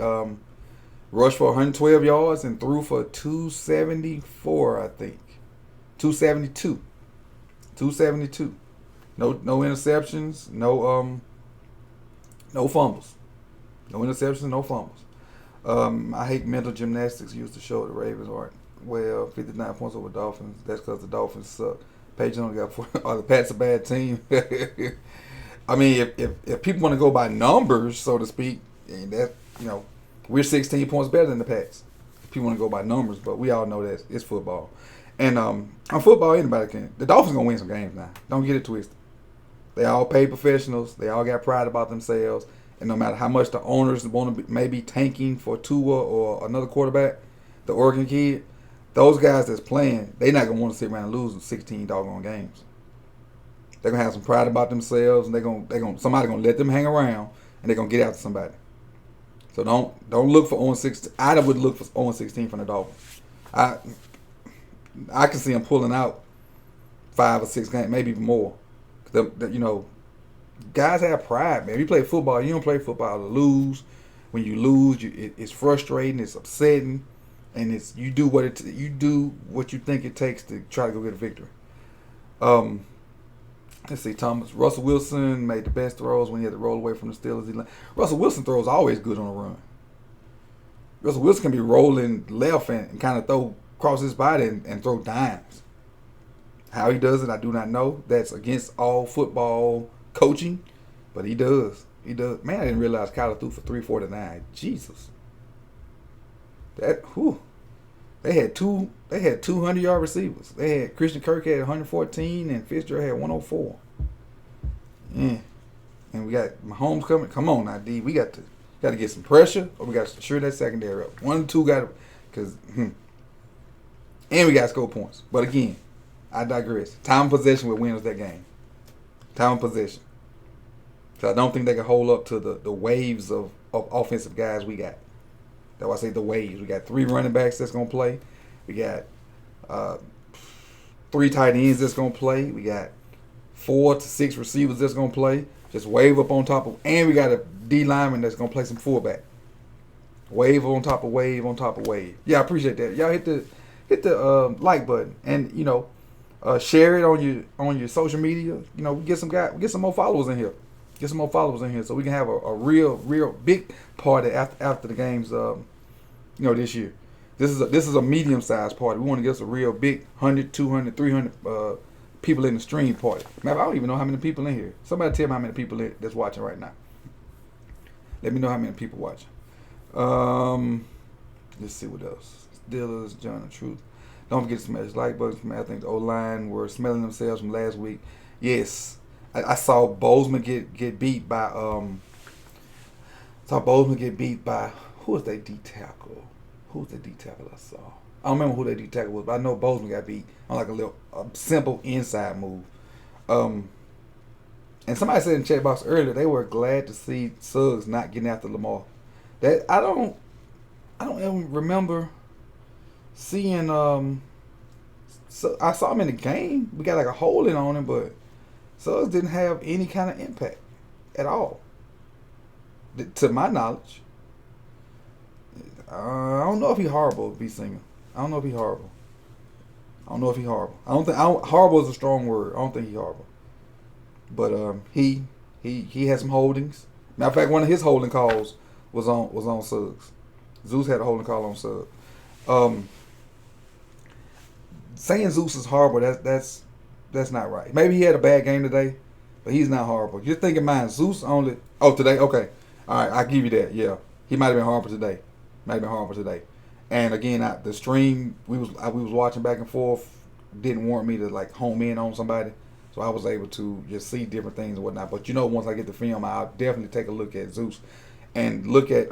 rushed for 112 yards and threw for 274, I think. 272. No interceptions, no fumbles. No interceptions, no fumbles. I hate mental gymnastics used to show the Ravens aren't 59 points over Dolphins. That's because the Dolphins suck. Patriots only got 4. Or the Pats a bad team. I mean, if people want to go by numbers, so to speak, and that we're 16 points better than the Pats. If people want to go by numbers, but we all know that it's football. And on football, anybody can. The Dolphins gonna win some games now. Don't get it twisted. They all paid professionals. They all got pride about themselves. And no matter how much the owners want to maybe tanking for Tua or another quarterback, the Oregon kid, those guys that's playing, they not gonna want to sit around and lose 16 doggone games. They're gonna have some pride about themselves, and somebody gonna let them hang around, and they're gonna get after somebody. So don't look for 0-16. I would look for 0-16 from the Dolphins. I can see them pulling out 5 or 6 games, maybe even more. Guys have pride, man. If you play football, you don't play football to lose. When you lose, it's frustrating, it's upsetting, and you do what you think it takes to try to go get a victory. Let's see, Russell Wilson made the best throws when he had to roll away from the Steelers. Russell Wilson throws always good on a run. Russell Wilson can be rolling left and kind of throw across his body and throw dimes. How he does it, I do not know. That's against all football coaching, but he does. Man, I didn't realize Kyler threw for 349. Jesus. They had 200-yard receivers. They had Christian Kirk had 114 and Fitzgerald had 104. Yeah. And we got Mahomes coming. Come on now, D. We got to get some pressure, or we got to sure that secondary up. 1 and 2 got to, because and we got to score points. But again, I digress. Time of possession will win us that game. Time of possession. So I don't think they can hold up to the waves of offensive guys we got. That's why I say the waves. We got 3 running backs that's going to play. We got 3 tight ends that's going to play. We got 4 to 6 receivers that's going to play. Just wave up on top of. And we got a D lineman that's going to play some fullback. Wave on top of wave on top of wave. Yeah, I appreciate that. Y'all hit the like button and share it on your social media. Get some more followers in here. Get some more followers in here so we can have a real big party after the games. This year. This is a medium-sized party. We want to get us a real big 100, 200, 300 people in the stream party. Man, I don't even know how many people in here. Somebody tell me how many people that's watching right now. Let me know how many people watching. Let's see what else. Steelers, John and Truth. Don't forget to smash like buttons. I think the O-line were smelling themselves from last week. Yes. I saw Bozeman get beat by who was their D tackle? Who was the D tackle I saw? I don't remember who their D tackle was, but I know Bozeman got beat on like a simple inside move. And somebody said in the chat box earlier they were glad to see Suggs not getting after Lamar. That I don't even remember seeing so I saw him in the game. We got like a holding on him, but Suggs didn't have any kind of impact at all, to my knowledge. I don't know if he's horrible, B. Singer. I don't know if he's horrible. Horrible is a strong word. I don't think he's horrible. But he had some holdings. Matter of fact, one of his holding calls was on Suggs. Zeus had a holding call on Suggs. Um, saying Zeus is horrible, that's not right. Maybe he had a bad game today, but he's not horrible. You're thinking, man, Zeus only. Oh, today, okay, all right, I give you that. Yeah, he might have been horrible today. Might have been horrible today. And again, the stream we was watching back and forth didn't warrant me to like home in on somebody, so I was able to just see different things and whatnot. But once I get the film, I'll definitely take a look at Zeus and look at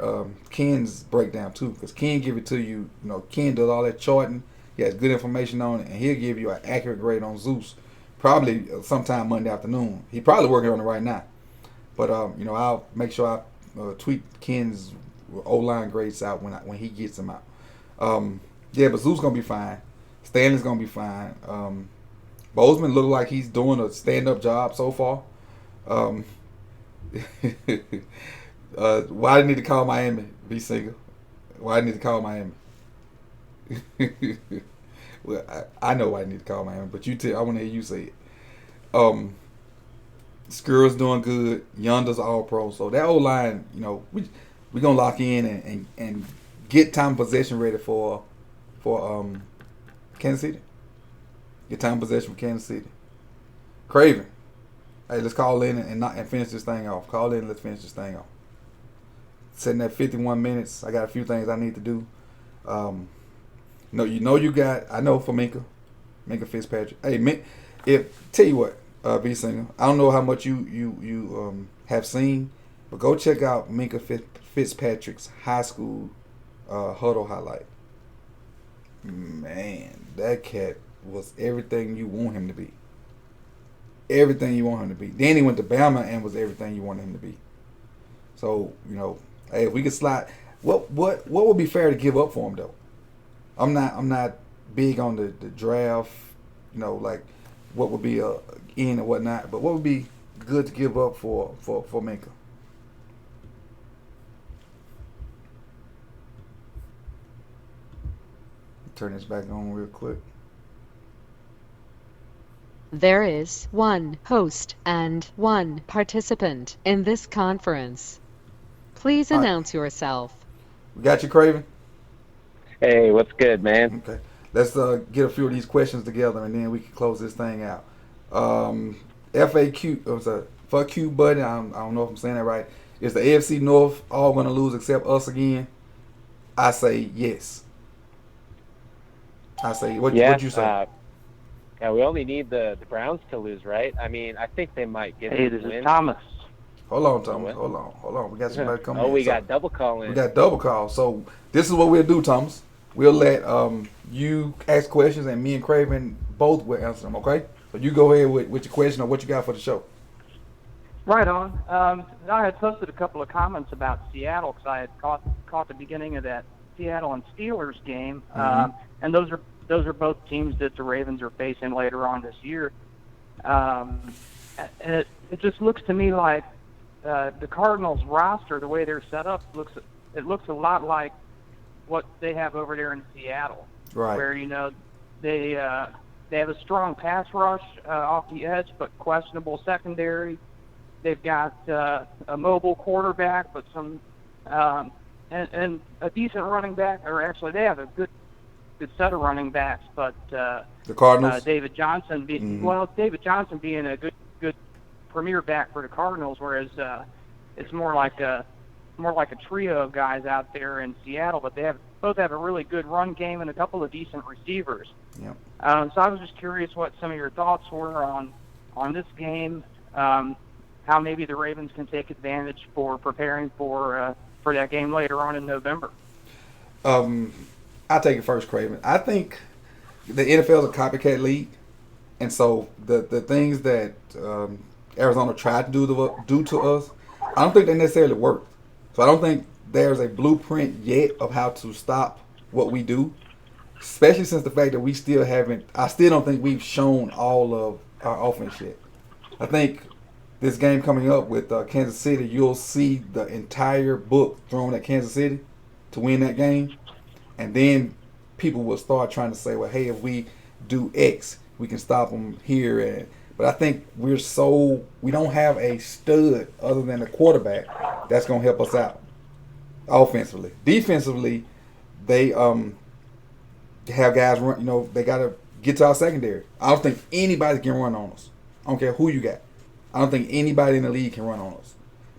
Ken's breakdown too, because Ken give it to you. You know, Ken does all that charting. He has good information on it, and he'll give you an accurate grade on Zeus. Probably sometime Monday afternoon. He probably working on it right now. But I'll make sure I tweet Ken's O-line grades out when he gets them out. But Zeus gonna be fine. Stanley's gonna be fine. Bozeman look like he's doing a stand-up job so far. Why do you need to call Miami? Be single. Why do you need to call Miami? Well, I know why I need to call Miami, but I want to hear you say it. Skirrell's doing good. Yonder's all pro. So that old line, we gonna lock in and get time possession ready for Kansas City. Get time possession for Kansas City. Craven, hey, let's call in and finish this thing off. Call in and let's finish this thing off. Sitting at 51 minutes. I got a few things I need to do. I know for Minka Fitzpatrick. Hey, tell you what, B Singer, I don't know how much you have seen, but go check out Minka Fitzpatrick's high school huddle highlight. Man, that cat was everything you want him to be. Everything you want him to be. Then he went to Bama and was everything you wanted him to be. So, hey, if we could slide, what would be fair to give up for him though? I'm not big on the draft, like what would be in and whatnot. But what would be good to give up for Minka? Turn this back on real quick.
There is one host and one participant in this conference. Please announce yourself.
We got you, Craven?
Hey, what's good, man?
Okay. Let's get a few of these questions together, and then we can close this thing out. FAQ, fuck you, buddy. I don't know if I'm saying that right. Is the AFC North all going to lose except us again? I say yes. I say, what you say?
Yeah, we only need the Browns to lose, right? I mean, I think they might get
Hey, this is Thomas.
Hold on, Thomas. Hold on. We got somebody coming in.
We got double call in.
We got double call. So this is what we'll do, Thomas. We'll let you ask questions, and me and Craven both will answer them, okay? So you go ahead with your question or what you got for the show.
Right on. I had posted a couple of comments about Seattle because I had caught the beginning of that Seattle and Steelers game, and those are both teams that the Ravens are facing later on this year. And it just looks to me like the Cardinals roster, the way they're set up, looks a lot like what they have over there in Seattle,
right?
Where they have a strong pass rush off the edge, but questionable secondary. They've got a mobile quarterback, but some and a decent running back, or actually they have a good set of running backs, but
the Cardinals,
David Johnson being a good premier back for the Cardinals, whereas it's more like a trio of guys out there in Seattle, but they both have a really good run game and a couple of decent receivers.
Yep.
So I was just curious what some of your thoughts were on this game, how maybe the Ravens can take advantage for preparing for that game later on in November.
I'll take it first, Craven. I think the NFL is a copycat league, and so the things that Arizona tried to do to us, I don't think they necessarily worked. So I don't think there's a blueprint yet of how to stop what we do, especially since the fact that we still haven't. I still don't think we've shown all of our offense yet. I think this game coming up with Kansas City, you'll see the entire book thrown at Kansas City to win that game. And then people will start trying to say, well, hey, if we do X, we can stop them here. But I think we don't have a stud other than a quarterback that's going to help us out offensively. Defensively, they have guys run. They got to get to our secondary. I don't think anybody can run on us. I don't care who you got. I don't think anybody in the league can run on us.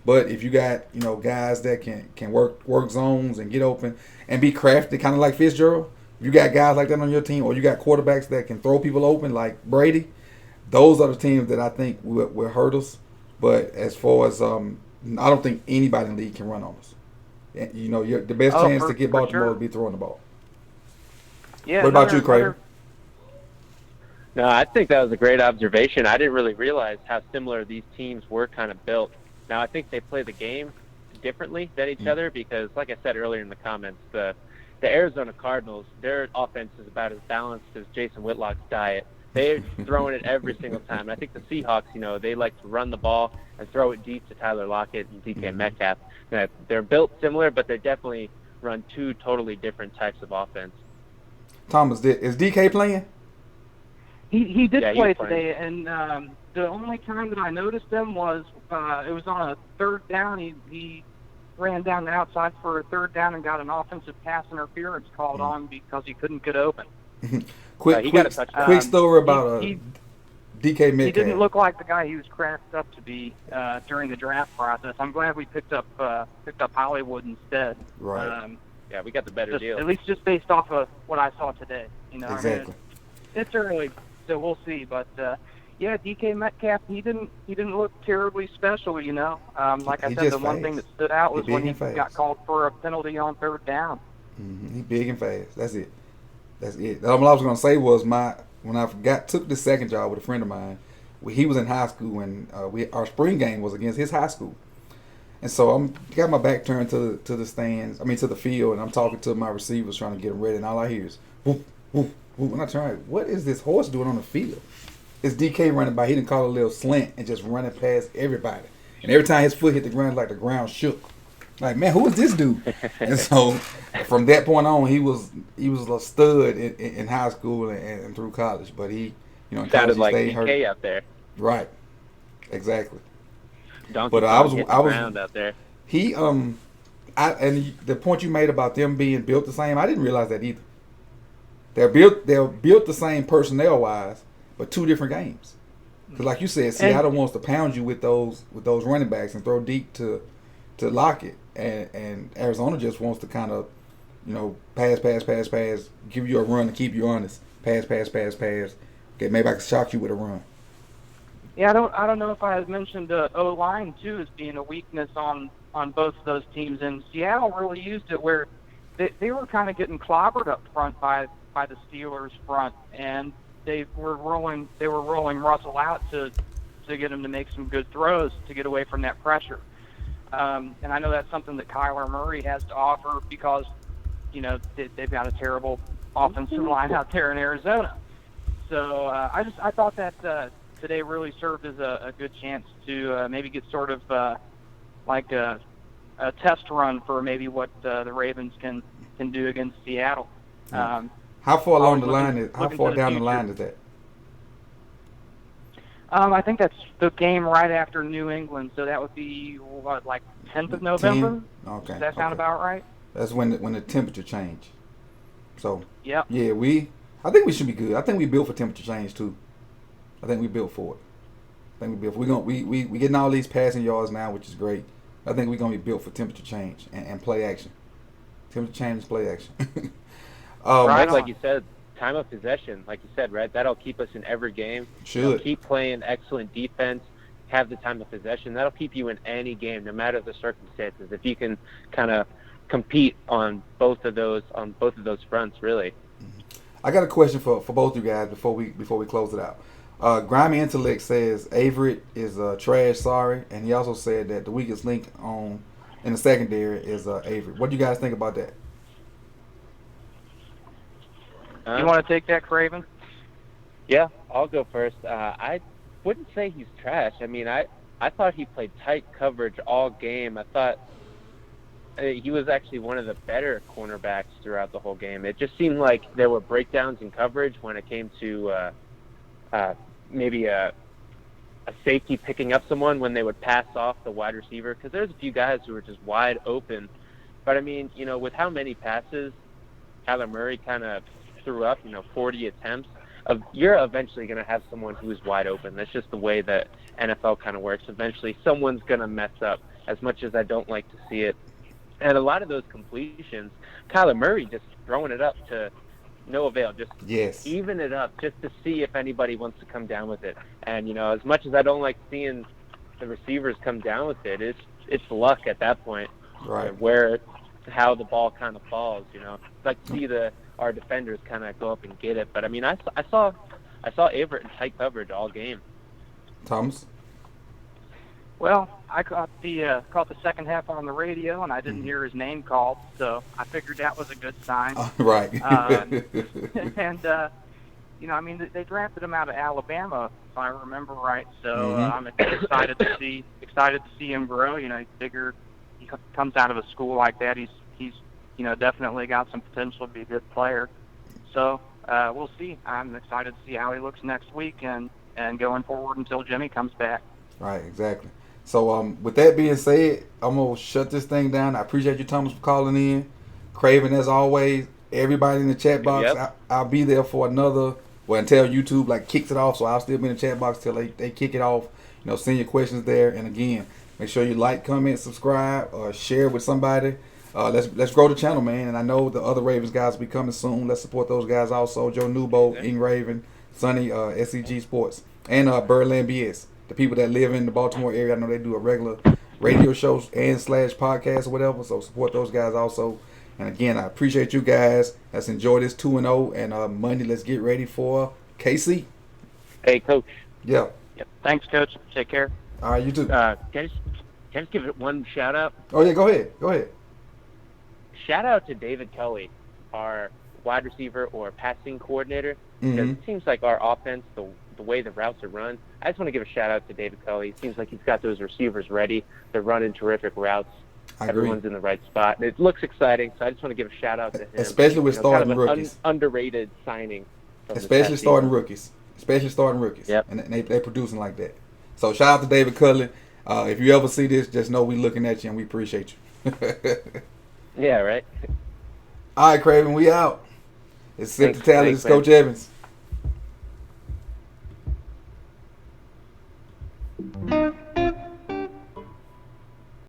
But if you got guys that can work zones and get open and be crafty, kind of like Fitzgerald, if you got guys like that on your team, or you got quarterbacks that can throw people open like Brady, those are the teams that I think will hurt us. But as far as I don't think anybody in the league can run on us. The best chance to get Baltimore would be throwing the ball.
Yeah.
What about you, Craven?
No, I think that was a great observation. I didn't really realize how similar these teams were kind of built. Now, I think they play the game differently than each other because, like I said earlier in the comments, the Arizona Cardinals, their offense is about as balanced as Jason Whitlock's diet. They're throwing it every single time. And I think the Seahawks, they like to run the ball and throw it deep to Tyler Lockett and DK Metcalf. Now, they're built similar, but they definitely run two totally different types of offense.
Thomas, is DK playing?
He did play today, and the only time that I noticed him was it was on a third down. He ran down the outside for a third down and got an offensive pass interference called on because he couldn't get open.
quick story about DK Metcalf.
He didn't look like the guy he was cracked up to be during the draft process. I'm glad we picked up Hollywood instead.
Right.
Yeah, we got the better deal.
At least just based off of what I saw today.
Exactly.
I mean, it's early, so we'll see. But yeah, DK Metcalf, he didn't look terribly special. Like I said, the one thing that stood out was when he got called for a penalty on third down.
He big and fast. That's it. What I was gonna say was when I took the second job with a friend of mine. He was in high school, and our spring game was against his high school. And so I'm got my back turned to the stands. To the field, and I'm talking to my receivers trying to get them ready. And all I hear is whoop, whoop, whoop. And I turn, what is this horse doing on the field? It's DK running by. He didn't call a little slant and just running past everybody. And every time his foot hit the ground, like the ground shook. Like, man, who is this dude? And so from that point on, he was a stud in high school and through college. But he,
sounded like DK out there.
Right. Exactly.
Donkey I was out there.
He and the point you made about them being built the same, I didn't realize that either. They're built the same personnel wise, but two different games. Because like you said, Seattle wants to pound you with those running backs and throw deep to Lockett, and Arizona just wants to kind of pass, give you a run to keep you honest. Pass. Okay, maybe I can shock you with a run.
Yeah, I don't know if I had mentioned O-line too as being a weakness on both of those teams, and Seattle really used it where they were kind of getting clobbered up front by the Steelers front, and they were rolling Russell out to get him to make some good throws to get away from that pressure. And I know that's something that Kyler Murray has to offer because they've got a terrible offensive line out there in Arizona. So I thought that today really served as a good chance to maybe get sort of like a test run for maybe what the Ravens can do against Seattle.
How far along the line is? How far down the line is that?
I think that's the game right after New England, so that would be like 10th of November.
10? Okay.
Does that sound about right?
That's when the temperature change. So
yeah,
I think we should be good. I think we built for temperature change too. I think we built for it. We getting all these passing yards now, which is great. I think we're gonna be built for temperature change and play action. Temperature change, play action.
Right, like you said, time of possession, like you said, right? That'll keep us in every game.
Should
keep playing excellent defense. Have the time of possession. That'll keep you in any game, no matter the circumstances. If you can kind of compete on both of those fronts, really.
I got a question for both you guys before we close it out. Grimy Intellect says Avery is trash, sorry, and he also said that the weakest link in the secondary is Avery. What do you guys think about that?
You want to take that, Craven?
Yeah, I'll go first. I wouldn't say he's trash. I thought he played tight coverage all game. I thought he was actually one of the better cornerbacks throughout the whole game. It just seemed like there were breakdowns in coverage when it came to maybe a safety picking up someone when they would pass off the wide receiver, because there's a few guys who were just wide open. But with how many passes Kyler Murray kind of threw up, 40 attempts, you're eventually going to have someone who's wide open. That's just the way that NFL kind of works. Eventually, someone's going to mess up, as much as I don't like to see it. And a lot of those completions, Kyler Murray just throwing it up to no avail, just even it up just to see if anybody wants to come down with it. And, as much as I don't like seeing the receivers come down with it, it's luck at that point,
right?
How the ball kind of falls, It's like to see our defenders kind of go up and get it. But, I mean, I saw Averett in tight coverage all game.
Thomas?
Well, I caught the second half on the radio, and I didn't hear his name called, so I figured that was a good sign.
Right.
And they drafted him out of Alabama, if I remember right. So I'm excited to see him grow. You figure he comes out of a school like that, he's definitely got some potential to be a good player. So we'll see. I'm excited to see how he looks next week and going forward until Jimmy comes back.
Right, exactly. So with that being said, I'm going to shut this thing down. I appreciate you, Thomas, for calling in. Craven, as always, everybody in the chat box, I'll be there for until YouTube kicks it off. So I'll still be in the chat box till they kick it off. Send your questions there. And again, make sure you like, comment, subscribe, or share with somebody. Let's grow the channel, man. And I know the other Ravens guys will be coming soon. Let's support those guys also. Joe Newbo, Ing Raven, Sonny, SEG Sports, and Birdland BS. The people that live in the Baltimore area, I know they do a regular radio show and / podcast or whatever. So support those guys also. And again, I appreciate you guys. Let's enjoy this 2-0. And Monday, let's get ready for KC.
Hey, Coach.
Yeah.
Yep. Thanks, Coach. Take care.
All right, you too.
Can I just give it one shout out?
Oh, yeah, go ahead.
Shout out to David Kelly, our wide receiver or passing coordinator. Because it seems like our offense, the way the routes are run, I just want to give a shout out to David Kelly. It seems like he's got those receivers ready. They're running terrific routes. Everyone's in the right spot. And it looks exciting, so I just want to give a shout out to him.
Especially with starting
kind of
rookies.
Underrated signing.
Especially starting rookies.
Yep.
And they're producing like that. So shout out to David Cullen. If you ever see this, just know we looking at you and we appreciate you.
Yeah, right.
All right, Craven, we out. It's Sip the Talent. It's
man.
Coach Evans.